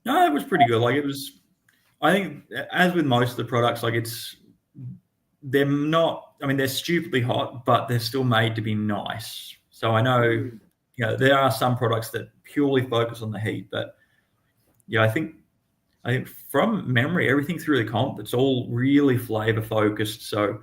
C: No, it was pretty good. Like, it was, I think, as with most of the products, like they're not, I mean, they're stupidly hot, but they're still made to be nice. So I know, there are some products that purely focus on the heat, but yeah, I think I think from memory, everything through the comp, it's all really flavor focused. So,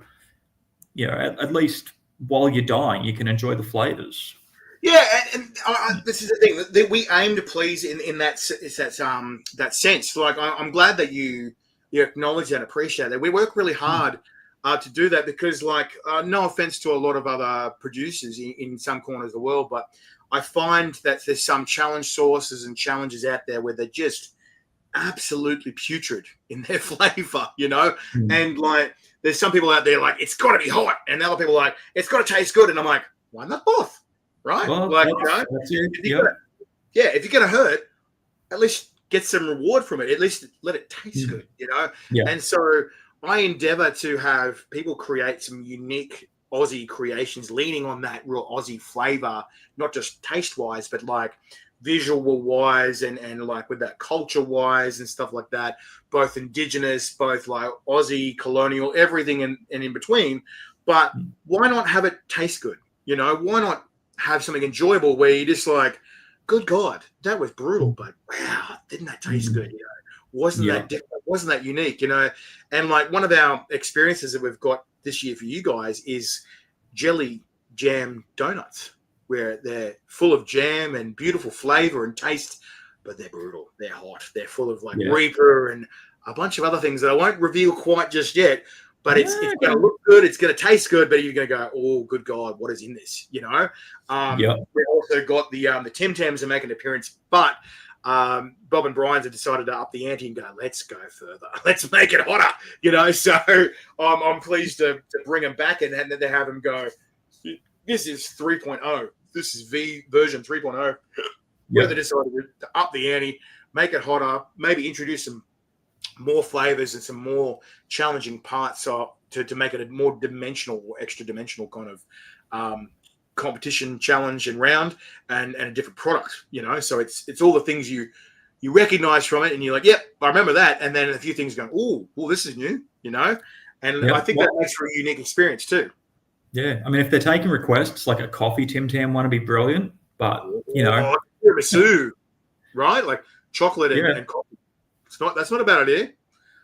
C: at least while you're dying, you can enjoy the flavors.
A: Yeah, and this is the thing that we aim to please in that sense. Like, I'm glad that you acknowledge that and appreciate that. We work really hard to do that because, like, no offense to a lot of other producers in some corners of the world, but I find that there's some challenge sources and challenges out there where they're just absolutely putrid in their flavor, and like there's some people out there like it's got to be hot, and other people are like it's got to taste good, and I'm like, why not both? Right?
C: Well,
A: like,
C: that's it.
A: If you're gonna hurt, at least get some reward from it. At least let it taste good,
C: Yeah.
A: And so I endeavor to have people create some unique Aussie creations leaning on that real Aussie flavor, not just taste wise, but like visual wise and like with that culture wise and stuff like that, both indigenous, both like Aussie, colonial, everything and in between. But why not have it taste good? Why not have something enjoyable where you just like, good God, that was brutal, but wow, didn't that taste good? Wasn't that different? Wasn't that unique? And like one of our experiences that we've got this year for you guys is jelly jam donuts, where they're full of jam and beautiful flavor and taste, but they're brutal. They're hot. They're full of like Reaper and a bunch of other things that I won't reveal quite just yet. But it's going to look good. It's going to taste good. But you're going to go, oh, good God, what is in this? We've also got the Tim Tams are making an appearance, but Bob and Brian's have decided to up the ante and go, let's go further. Let's make it hotter. So I'm pleased to bring them back and then they have them go, this is 3.0. This is version 3.0. Where they decided to up the ante, make it hotter, maybe introduce some more flavors and some more challenging parts to make it a more dimensional or extra dimensional kind of competition challenge and round and a different product, so it's all the things you recognize from it and you're like, yep, I remember that, and then a few things going, oh, this is new, and I think that makes for a unique experience too.
C: I mean, if they're taking requests like a coffee Tim Tam one would be brilliant, but
A: tiramisu, right, like chocolate and coffee. That's not a bad idea.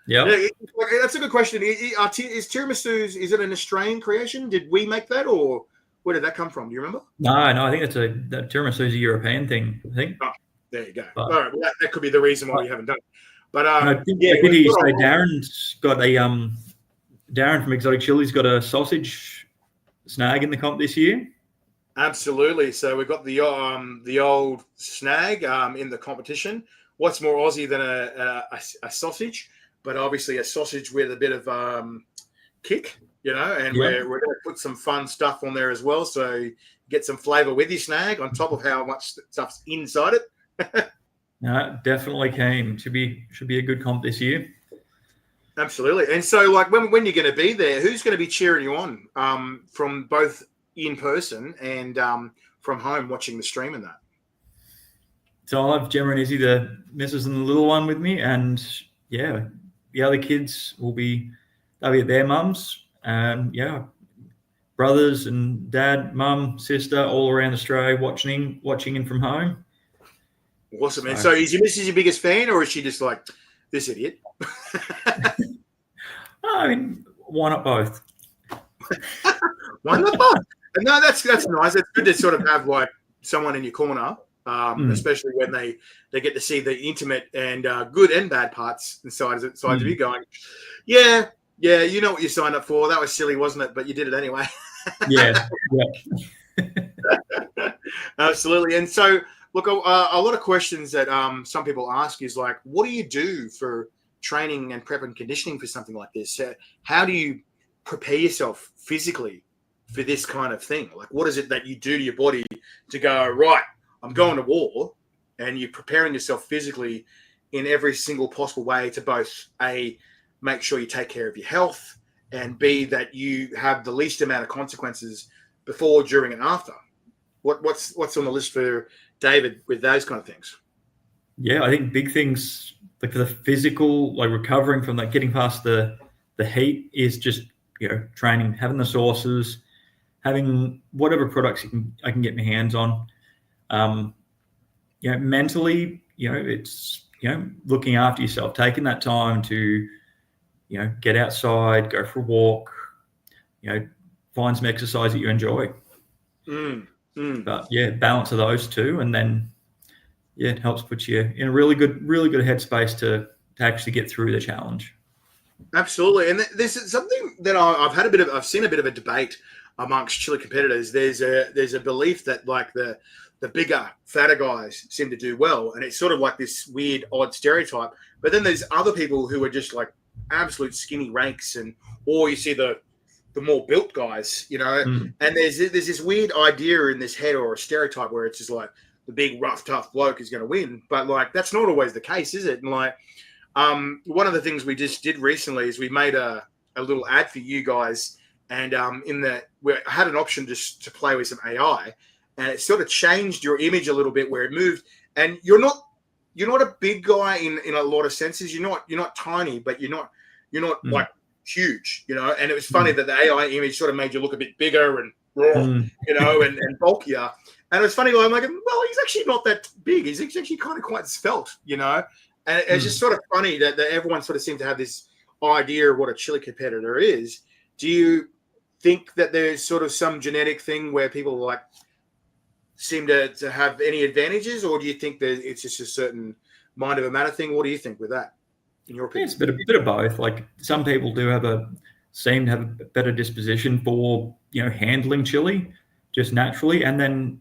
A: That's a good question. Is tiramisu, is it an Australian creation? Did we make that, or where did that come from? Do you remember?
C: No, I think that tiramisu is a European thing, I think.
A: Oh, there you go. All right, well, that could be the reason why we haven't done it. But
C: I think you say Darren's got Darren from Exotic Chili's got a sausage snag in the comp this year.
A: Absolutely. So we've got the old snag in the competition. What's more Aussie than a sausage? But obviously a sausage with a bit of kick, and we're going to put some fun stuff on there as well. So get some flavor with your snag on top of how much stuff's inside it.
C: Definitely keen. Should be a good comp this year.
A: Absolutely. And so like when you're going to be there, who's going to be cheering you on from both in person and from home watching the stream and that?
C: So I'll have Gemma and Izzy, the missus and the little one, with me, and the other kids they'll be at their mums, brothers and dad, mum, sister, all around Australia watching in from home.
A: Awesome, man. So is your missus your biggest fan, or is she just like this idiot?
C: I mean, why not both?
A: Why not both? No, that's nice. It's good to sort of have like someone in your corner. Especially when they get to see the intimate and good and bad parts inside of you going, you know what you signed up for. That was silly, wasn't it? But you did it anyway.
C: Yeah.
A: Absolutely. And so, look, a lot of questions that some people ask is like, what do you do for training and prep and conditioning for something like this? How do you prepare yourself physically for this kind of thing? Like, what is it that you do to your body to go, right, I'm going to war, and you're preparing yourself physically in every single possible way to both A, make sure you take care of your health, and B, that you have the least amount of consequences before, during, and after. What's on the list for David with those kind of things?
C: Yeah, I think big things like for the physical, like recovering from that, getting past the heat is just training, having the sources, having whatever products I can get my hands on. Mentally, it's looking after yourself, taking that time to, get outside, go for a walk, find some exercise that you enjoy. But balance of those two, and then it helps put you in a really good headspace to actually get through the challenge.
A: Absolutely, and this is something that I've seen a bit of a debate amongst chili competitors. There's a belief that like the bigger, fatter guys seem to do well, and it's sort of like this weird, odd stereotype. But then there's other people who are just like absolute skinny rakes, or you see the more built guys, and there's this weird idea in this head or a stereotype where it's just like the big, rough, tough bloke is going to win. But like that's not always the case, is it? And like one of the things we just did recently is we made a little ad for you guys, and we had an option just to play with some AI, and it sort of changed your image a little bit where it moved. And you're not a big guy in a lot of senses. You're not tiny, but you're not like huge, And it was funny that the AI image sort of made you look a bit bigger and raw, and bulkier. And it was funny. I'm like, well, he's actually not that big. He's actually kind of quite svelte, And it's just sort of funny that everyone sort of seemed to have this idea of what a chili competitor is. Do you think that there's sort of some genetic thing where people like seem to have any advantages, or do you think that it's just a certain mind over matter thing? What do you think with that, in your opinion?
C: It's a bit of both. Like some people do seem to have a better disposition for handling chili just naturally, and then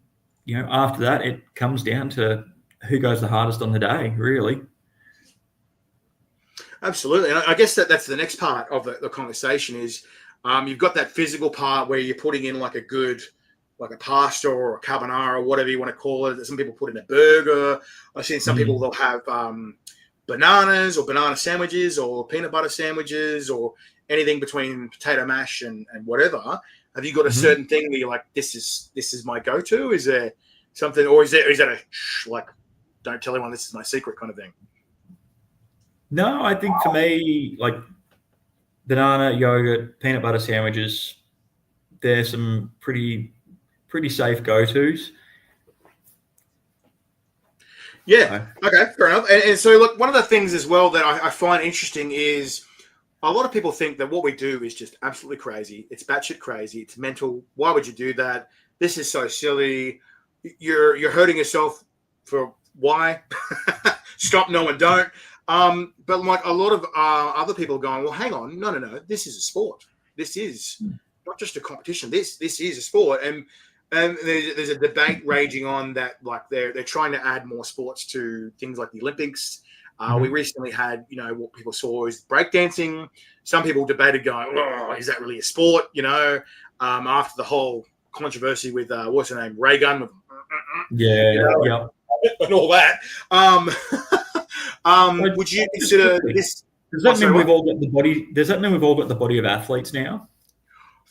C: after that it comes down to who goes the hardest on the day, really.
A: Absolutely, and I guess that's the next part of the conversation is you've got that physical part where you're putting in like a pasta or a carbonara or whatever you want to call it. Some people put in a burger. I've seen some people, they'll have bananas or banana sandwiches or peanut butter sandwiches or anything between potato mash and whatever. Have you got a certain thing where you're like, this is my go-to? Is there something, or is that a like, don't tell anyone this is my secret kind of thing?
C: No, I think for me, like banana, yogurt, peanut butter sandwiches, they're some pretty safe go-tos.
A: Yeah. Okay. Fair enough. And so, look, one of the things as well that I find interesting is a lot of people think that what we do is just absolutely crazy. It's batshit crazy. It's mental. Why would you do that? This is so silly. You're hurting yourself for why? Stop. No one don't. But like a lot of other people going, well, hang on. No. This is a sport. This is not just a competition. This is a sport. And there's a debate raging on that, like they're trying to add more sports to things like the Olympics. We recently had, what people saw is breakdancing. Some people debated going, oh, is that really a sport? After the whole controversy with, what's her name? Reagan. And all that. Would you consider this?
C: Does that mean we've all got the body? Does that mean we've all got the body of athletes now?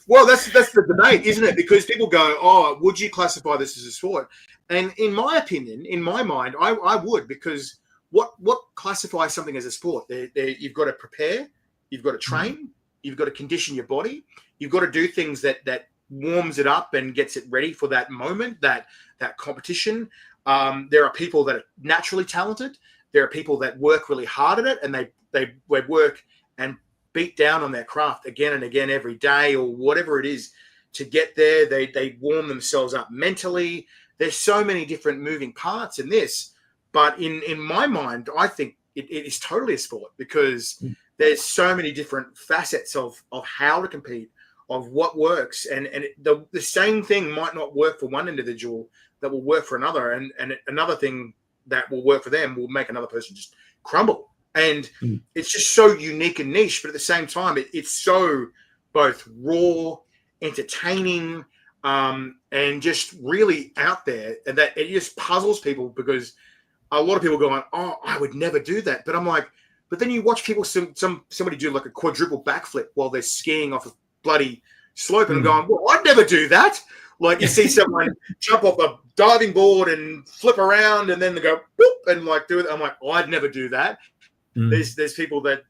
A: Well, that's the debate, isn't it? Because people go, oh, would you classify this as a sport? And in my opinion, in my mind, I would, because what classifies something as a sport? You've got to prepare, you've got to train, you've got to condition your body, you've got to do things that warms it up and gets it ready for that moment, that competition. There are people that are naturally talented. There are people that work really hard at it, and they work and beat down on their craft again and again every day or whatever it is to get there. They warm themselves up mentally. There's so many different moving parts in this. But in my mind, I think it is totally a sport, because there's so many different facets of how to compete, of what works. And the same thing might not work for one individual that will work for another. And another thing that will work for them will make another person just crumble. And it's just so unique and niche, but at the same time, it's so both raw, entertaining, and just really out there, and that it just puzzles people, because a lot of people going, oh, I would never do that. But I'm like, but then you watch people, somebody do like a quadruple backflip while they're skiing off a bloody slope, and I'm going, well, I'd never do that. Like you see someone jump off a diving board and flip around, and then they go boop and like do it. I'm like, oh, I'd never do that. There's people that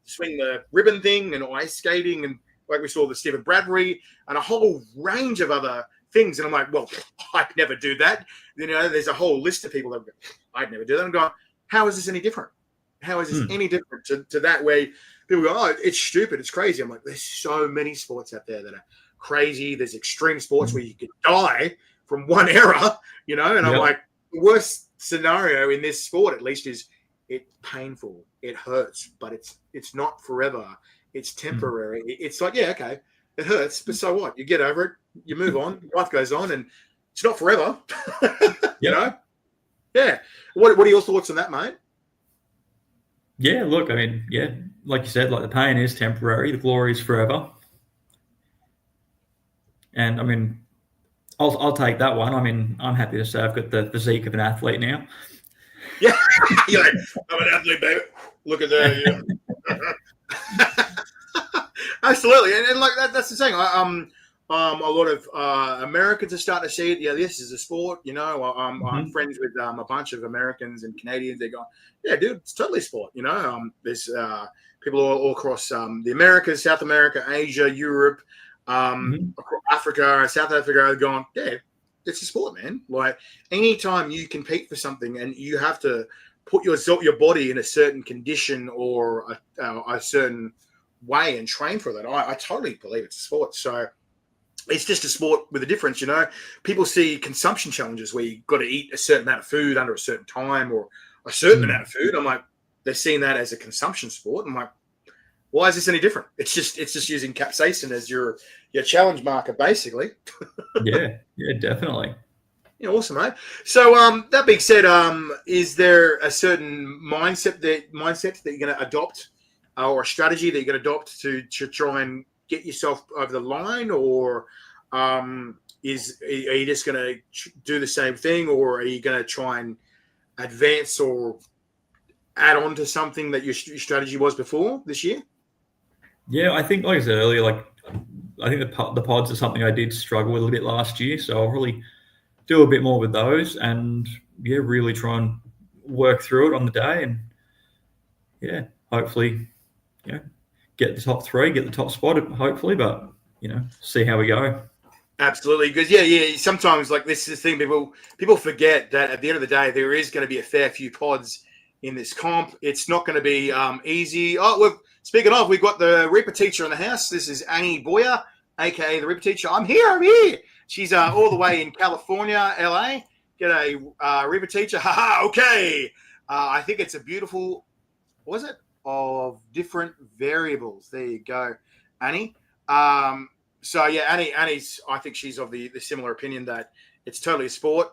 A: swing the ribbon thing and ice skating, and like we saw the Stephen Bradbury and a whole range of other things. And I'm like, well, I'd never do that. There's a whole list of people that I'd never do that. I'm going, how is this any different? How is this
C: Hmm.
A: any different to that where people go, oh, it's stupid, it's crazy. I'm like, there's so many sports out there that are crazy. There's extreme sports where you could die from one era, you know, and I'm
C: Yep.
A: like, the worst scenario in this sport, at least, is it's painful, it hurts, but it's not forever. It's temporary. It's like, yeah, okay, it hurts, but so what? You get over it, you move on, life goes on, and it's not forever. You
C: Yep.
A: know? Yeah. What are your thoughts on that, mate?
C: Yeah, look, I mean, yeah, like you said, like the pain is temporary, the glory is forever. And I mean, I'll take that one. I mean, I'm happy to say I've got the physique of an athlete now.
A: Yeah. You're like, I'm an athlete, baby. Look at that. Yeah. Absolutely. And like that's the thing. A lot of Americans are starting to see it. Yeah, this is a sport. You know, I'm friends with a bunch of Americans and Canadians. They go, yeah, dude, it's totally a sport. You know, there's people all across the Americas, South America, Asia, Europe, across Africa, South Africa are going, yeah, it's a sport, man. Like anytime you compete for something and you have to put your body in a certain condition or a certain way and train for that, I totally believe it's a sport. So it's just a sport with a difference, you know. People see consumption challenges where you've got to eat a certain amount of food under a certain time or a certain amount of food. I'm like, they're seeing that as a consumption sport. I'm like, why is this any different? It's just using capsaicin as your challenge marker, basically.
C: Yeah, definitely.
A: Yeah, awesome, mate. So that being said, is there a certain mindset that you're going to adopt, or a strategy that you're going to adopt to try and get yourself over the line, or are you just going to do the same thing, or are you going to try and advance or add on to something that your strategy was before this year?
C: Yeah, I think, like I said earlier, like I think the pods are something I did struggle with a bit last year, so I'll really do a bit more with those, and yeah, really try and work through it on the day, and yeah, hopefully, get the top 3, get the top spot, hopefully, but see how we go.
A: Absolutely, because yeah. Sometimes, like, this is the thing, people forget that at the end of the day, there is going to be a fair few pods in this comp. It's not going to be easy. Oh, speaking of, we've got the Reaper teacher in the house. This is Annie Boyer, aka the Reaper teacher. I'm here. She's all the way in California, LA. Get a Reaper teacher. Haha. Okay. I think it's a beautiful. What was it? Of different variables. There you go, Annie. So yeah, Annie's. I think she's of the similar opinion that it's totally a sport.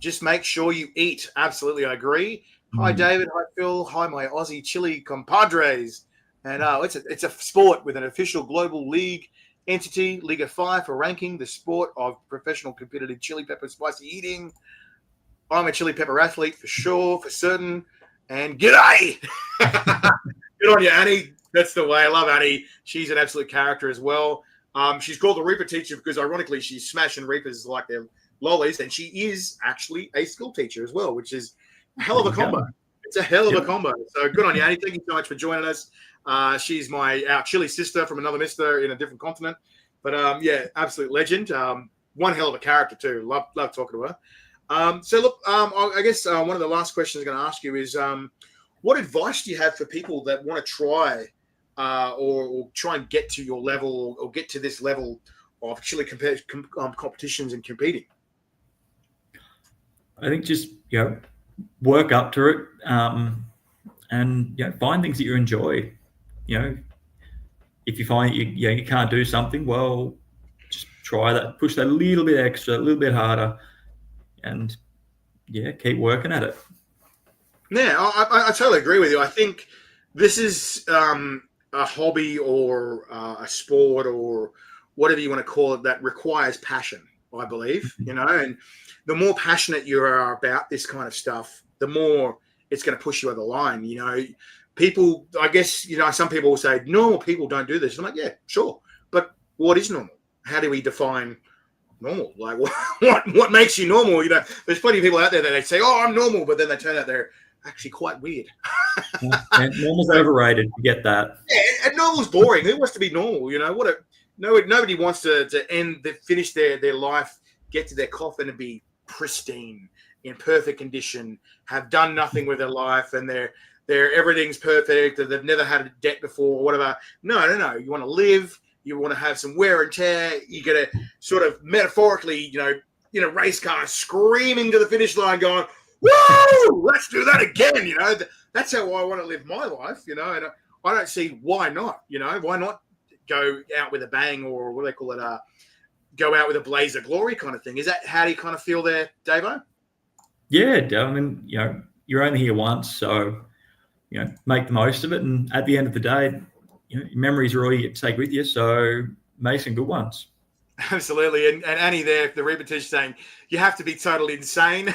A: Just make sure you eat. Absolutely, I agree. Hi, David. Hi, Phil. Hi, my Aussie chili compadres. And it's a sport with an official global league entity, League of 5, for ranking the sport of professional competitive chili pepper spicy eating. I'm a chili pepper athlete for sure, for certain. And g'day. Good on you, Annie. That's the way. I love Annie. She's an absolute character as well. She's called the Reaper teacher because, ironically, she's smashing Reapers like they're lollies, and she is actually a school teacher as well, which is a hell of a combo. It's a hell of a combo. So good on you, Annie. Thank you so much for joining us. She's our chili sister from another mister in a different continent. But, yeah, absolute legend. One hell of a character, too. Love talking to her. So, look, I guess one of the last questions I'm going to ask you is what advice do you have for people that want to try or try and get to your level or get to this level of chili competitions and competing?
C: I think just, work up to it and, find things that you enjoy. If you find you can't do something, well, just try that, push that a little bit extra, a little bit harder, and keep working at it.
A: Yeah, I totally agree with you. I think this is a hobby or a sport or whatever you want to call it that requires passion, I believe, and the more passionate you are about this kind of stuff, the more it's going to push you over the line. People, I guess, some people will say normal people don't do this. I'm like, yeah, sure. But what is normal? How do we define normal? Like what makes you normal? There's plenty of people out there that they say, oh, I'm normal, but then they turn out they're actually quite weird.
C: And normal's overrated. You get that.
A: Yeah, and normal's boring. Who wants to be normal? Nobody wants to finish their life, get to their coffin and be pristine in perfect condition, have done nothing with their life, and they're everything's perfect, and they've never had a debt before or whatever. No. You want to live. You want to have some wear and tear. You're going to sort of metaphorically, race car screaming to the finish line going, woo, let's do that again. That's how I want to live my life, and I don't see why not, why not go out with a bang, or what do they call it? Go out with a blaze of glory kind of thing. Is that how do you kind of feel there, Davo?
C: Yeah, I mean, you're only here once, so, make the most of it. And at the end of the day, memories are all you get to take with you. So make some good ones.
A: Absolutely. And Annie there, the repetition saying, you have to be totally insane.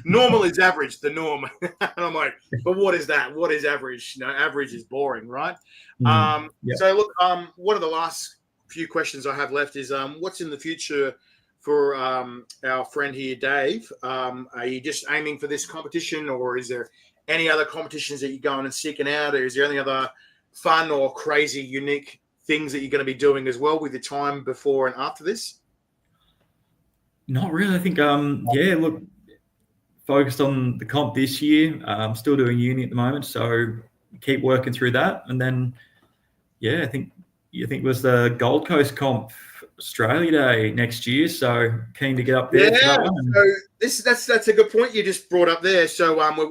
A: Normal is average, the norm. And I'm like, but what is that? What is average? Average is boring, right? Yep. So look, one of the last few questions I have left is what's in the future for our friend here, Dave? Are you just aiming for this competition, or is there any other competitions that you're going and seeking out, or is there any other fun or crazy, unique things that you're going to be doing as well with your time before and after this?
C: Not really. I think, look, focused on the comp this year. I'm still doing uni at the moment, so keep working through that. And then, I think it was the Gold Coast comp Australia Day next year, so keen to get up there.
A: Yeah, so that's a good point you just brought up there. So I've been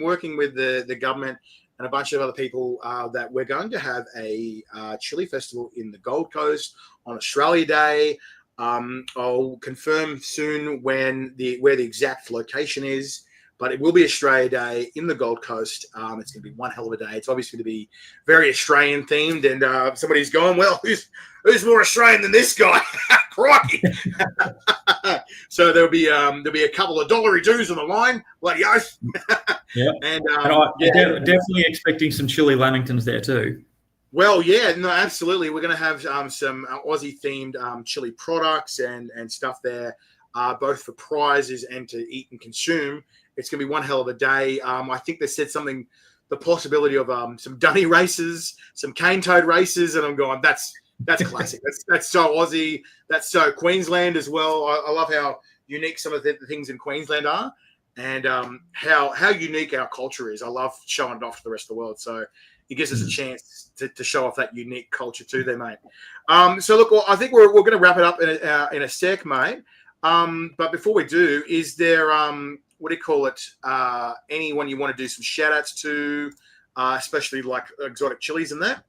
A: working with the government and a bunch of other people that we're going to have a chili festival in the Gold Coast on Australia Day. I'll confirm soon where the exact location is, but it will be Australia Day in the Gold Coast. It's going to be one hell of a day. It's obviously going to be very Australian themed, and somebody's going, well, who's more Australian than this guy? Crikey! So there'll be a couple of dollary dues on the line, bloody oath.
C: Yeah, and definitely expecting some chili lamingtons there too.
A: Well, yeah, no, absolutely. We're going to have some Aussie-themed chili products and stuff there, both for prizes and to eat and consume. It's going to be one hell of a day. I think they said the possibility of some dunny races, some cane toad races, and I'm going, that's classic. That's so Aussie. That's so Queensland as well. I love how unique some of the things in Queensland are, and how unique our culture is. I love showing it off to the rest of the world. So it gives us a chance to show off that unique culture too there, mate. So look, I think we're going to wrap it up in a sec, mate. But before we do, is there what do you call it? Anyone you want to do some shout outs to, especially like exotic chilies and that?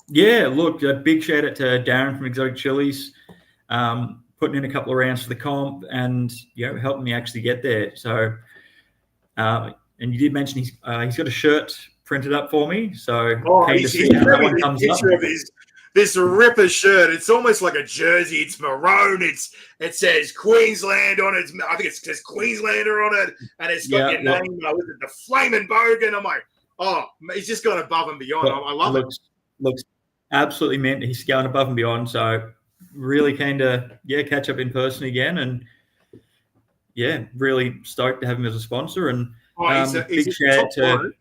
C: Yeah, look, a big shout out to Darren from Exotic Chilies, putting in a couple of rounds for the comp and helping me actually get there. So, and you did mention he's got a shirt printed up for me. So,
A: he's that one comes up. Of this ripper shirt. It's almost like a jersey. It's maroon. It says Queensland on it. I think it says Queenslander on it, and it's got your name. The Flamin Bogan. I'm like, he's just gone above and beyond. I love it.
C: Looks absolutely mint. He's going above and beyond. So really keen to catch up in person again, and really stoked to have him as a sponsor. And big shout out to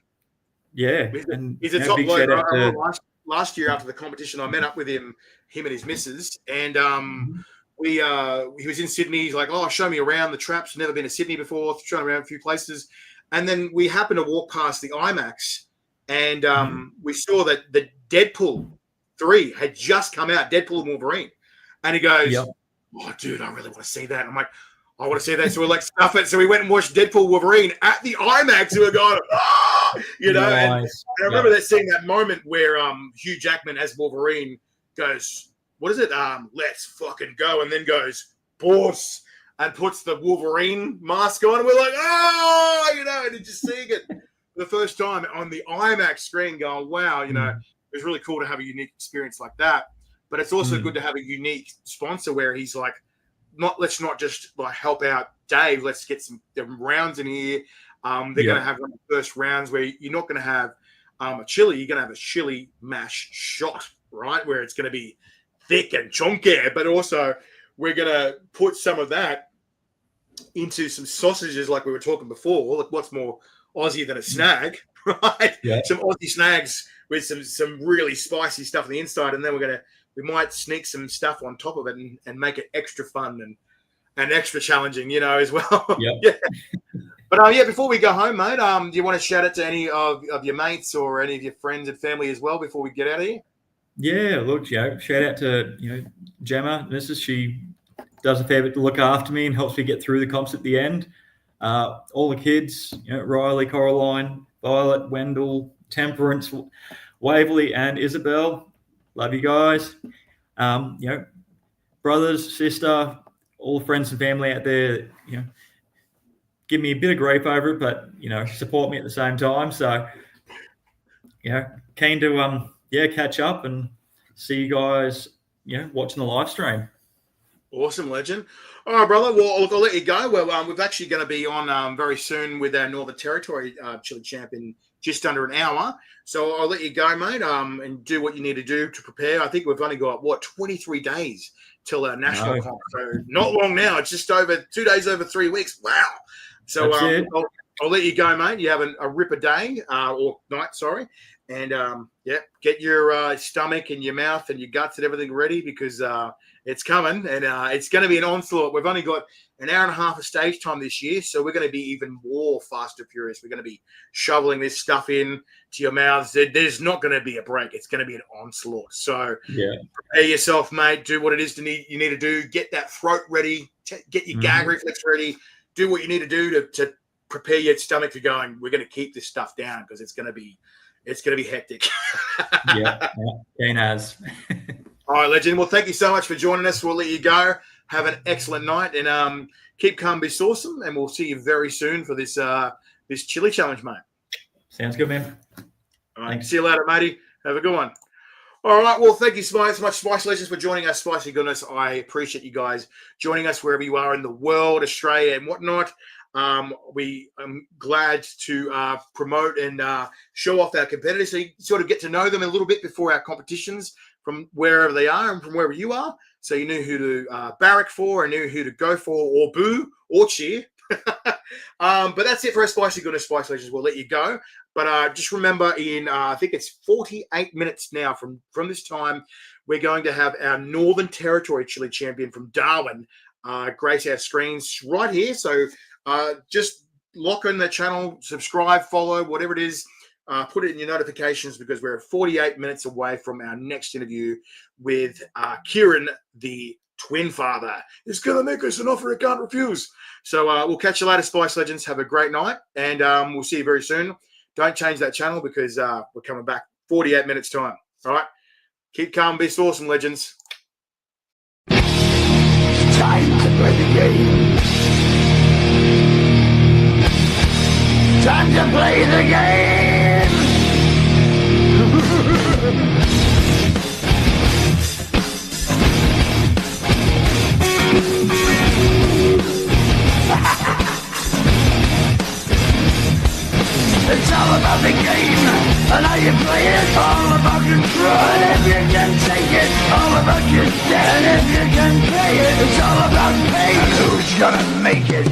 A: he's a top bloke. Last year after the competition, I met up with him and his missus, and he was in Sydney. He's like, show me around the traps. Never been to Sydney before. Showing around a few places, and then we happened to walk past the IMAX, and we saw that the Deadpool 3 had just come out. Deadpool and Wolverine, and he goes, "Oh, dude, I really want to see that." I'm like, I want to see that. So we're like, stuff it. So we went and watched Deadpool Wolverine at the IMAX. And we were going,
C: nice.
A: And I remember seeing that moment where Hugh Jackman as Wolverine goes, what is it? Let's fucking go. And then goes, boss, and puts the Wolverine mask on. And we're like, and just seeing it for the first time on the IMAX screen going, wow, it was really cool to have a unique experience like that. But it's also good to have a unique sponsor where he's like, let's not just like help out Dave. Let's get some rounds in here. They're going to have one of the first rounds where you're not going to have a chili. You're going to have a chili mash shot, right? Where it's going to be thick and chunky, but also we're going to put some of that into some sausages like we were talking before. Like what's more Aussie than a snag, right? Yeah. Some Aussie snags with some really spicy stuff on the inside, and then we might sneak some stuff on top of it and make it extra fun. and extra challenging, as well.
C: Yep.
A: Yeah. But yeah, before we go home, mate, do you want to shout out to any of your mates or any of your friends and family as well before we get out of here?
C: Yeah, look, shout out to Gemma, Mrs. She does a fair bit to look after me and helps me get through the comps at the end. All the kids, Riley, Coraline, Violet, Wendell, Temperance, Waverley, and Isabel. Love you guys. Brothers, sister, all the friends and family out there, give me a bit of grief over it, but support me at the same time. So, keen to catch up and see you guys, watching the live stream.
A: Awesome, legend. All right, brother. Well, look, I'll let you go. Well, we're actually going to be on very soon with our Northern Territory Chili Champ in just under an hour. So I'll let you go, mate, and do what you need to do to prepare. I think we've only got, 23 days till our national comp. So not long now. It's just over 2 days, over 3 weeks. Wow. So I'll let you go, mate. You have a ripper day or night, sorry. And, get your stomach and your mouth and your guts and everything ready because it's coming and it's going to be an onslaught. We've only got an hour and a half of stage time this year, so we're going to be even more fast and furious. We're going to be shoveling this stuff in to your mouths. There's not going to be a break. It's going to be an onslaught. So prepare yourself, mate. Do what it is you need to do. Get that throat ready. Get your gag reflex ready. Do what you need to do to prepare your stomach for going. We're going to keep this stuff down because it's going to be hectic.
C: Kane has.
A: All right, legend. Well, thank you so much for joining us. We'll let you go. Have an excellent night and keep calm, be awesome. And we'll see you very soon for this chili challenge, mate.
C: Sounds good, man.
A: All right. Thanks. See you later, matey. Have a good one. All right. Well, thank you so much, Spice Legends, for joining us. Spicy goodness. I appreciate you guys joining us wherever you are in the world, Australia and whatnot. We am glad to promote and show off our competitors so you sort of get to know them a little bit before our competitions from wherever they are and from wherever you are. So you knew who to barrack for and knew who to go for or boo or cheer. But that's it for our Spicy Goodness, Spice Legends. We'll let you go. But just remember in, I think it's 48 minutes now from this time, we're going to have our Northern Territory Chili Champion from Darwin grace our screens right here. So just lock in the channel, subscribe, follow, whatever it is. Put it in your notifications because we're 48 minutes away from our next interview with Kieran, the twin father. He's going to make us an offer he can't refuse. So we'll catch you later, Spice Legends. Have a great night, and we'll see you very soon. Don't change that channel because we're coming back 48 minutes time. All right? Keep calm, be awesome, Legends.
D: Time to play the game. Time to play the game! It's all about the game, and how you play it. It's all about control, and if you can take it, all about your stand. If you can play it, it's all about pace. And who's gonna make it?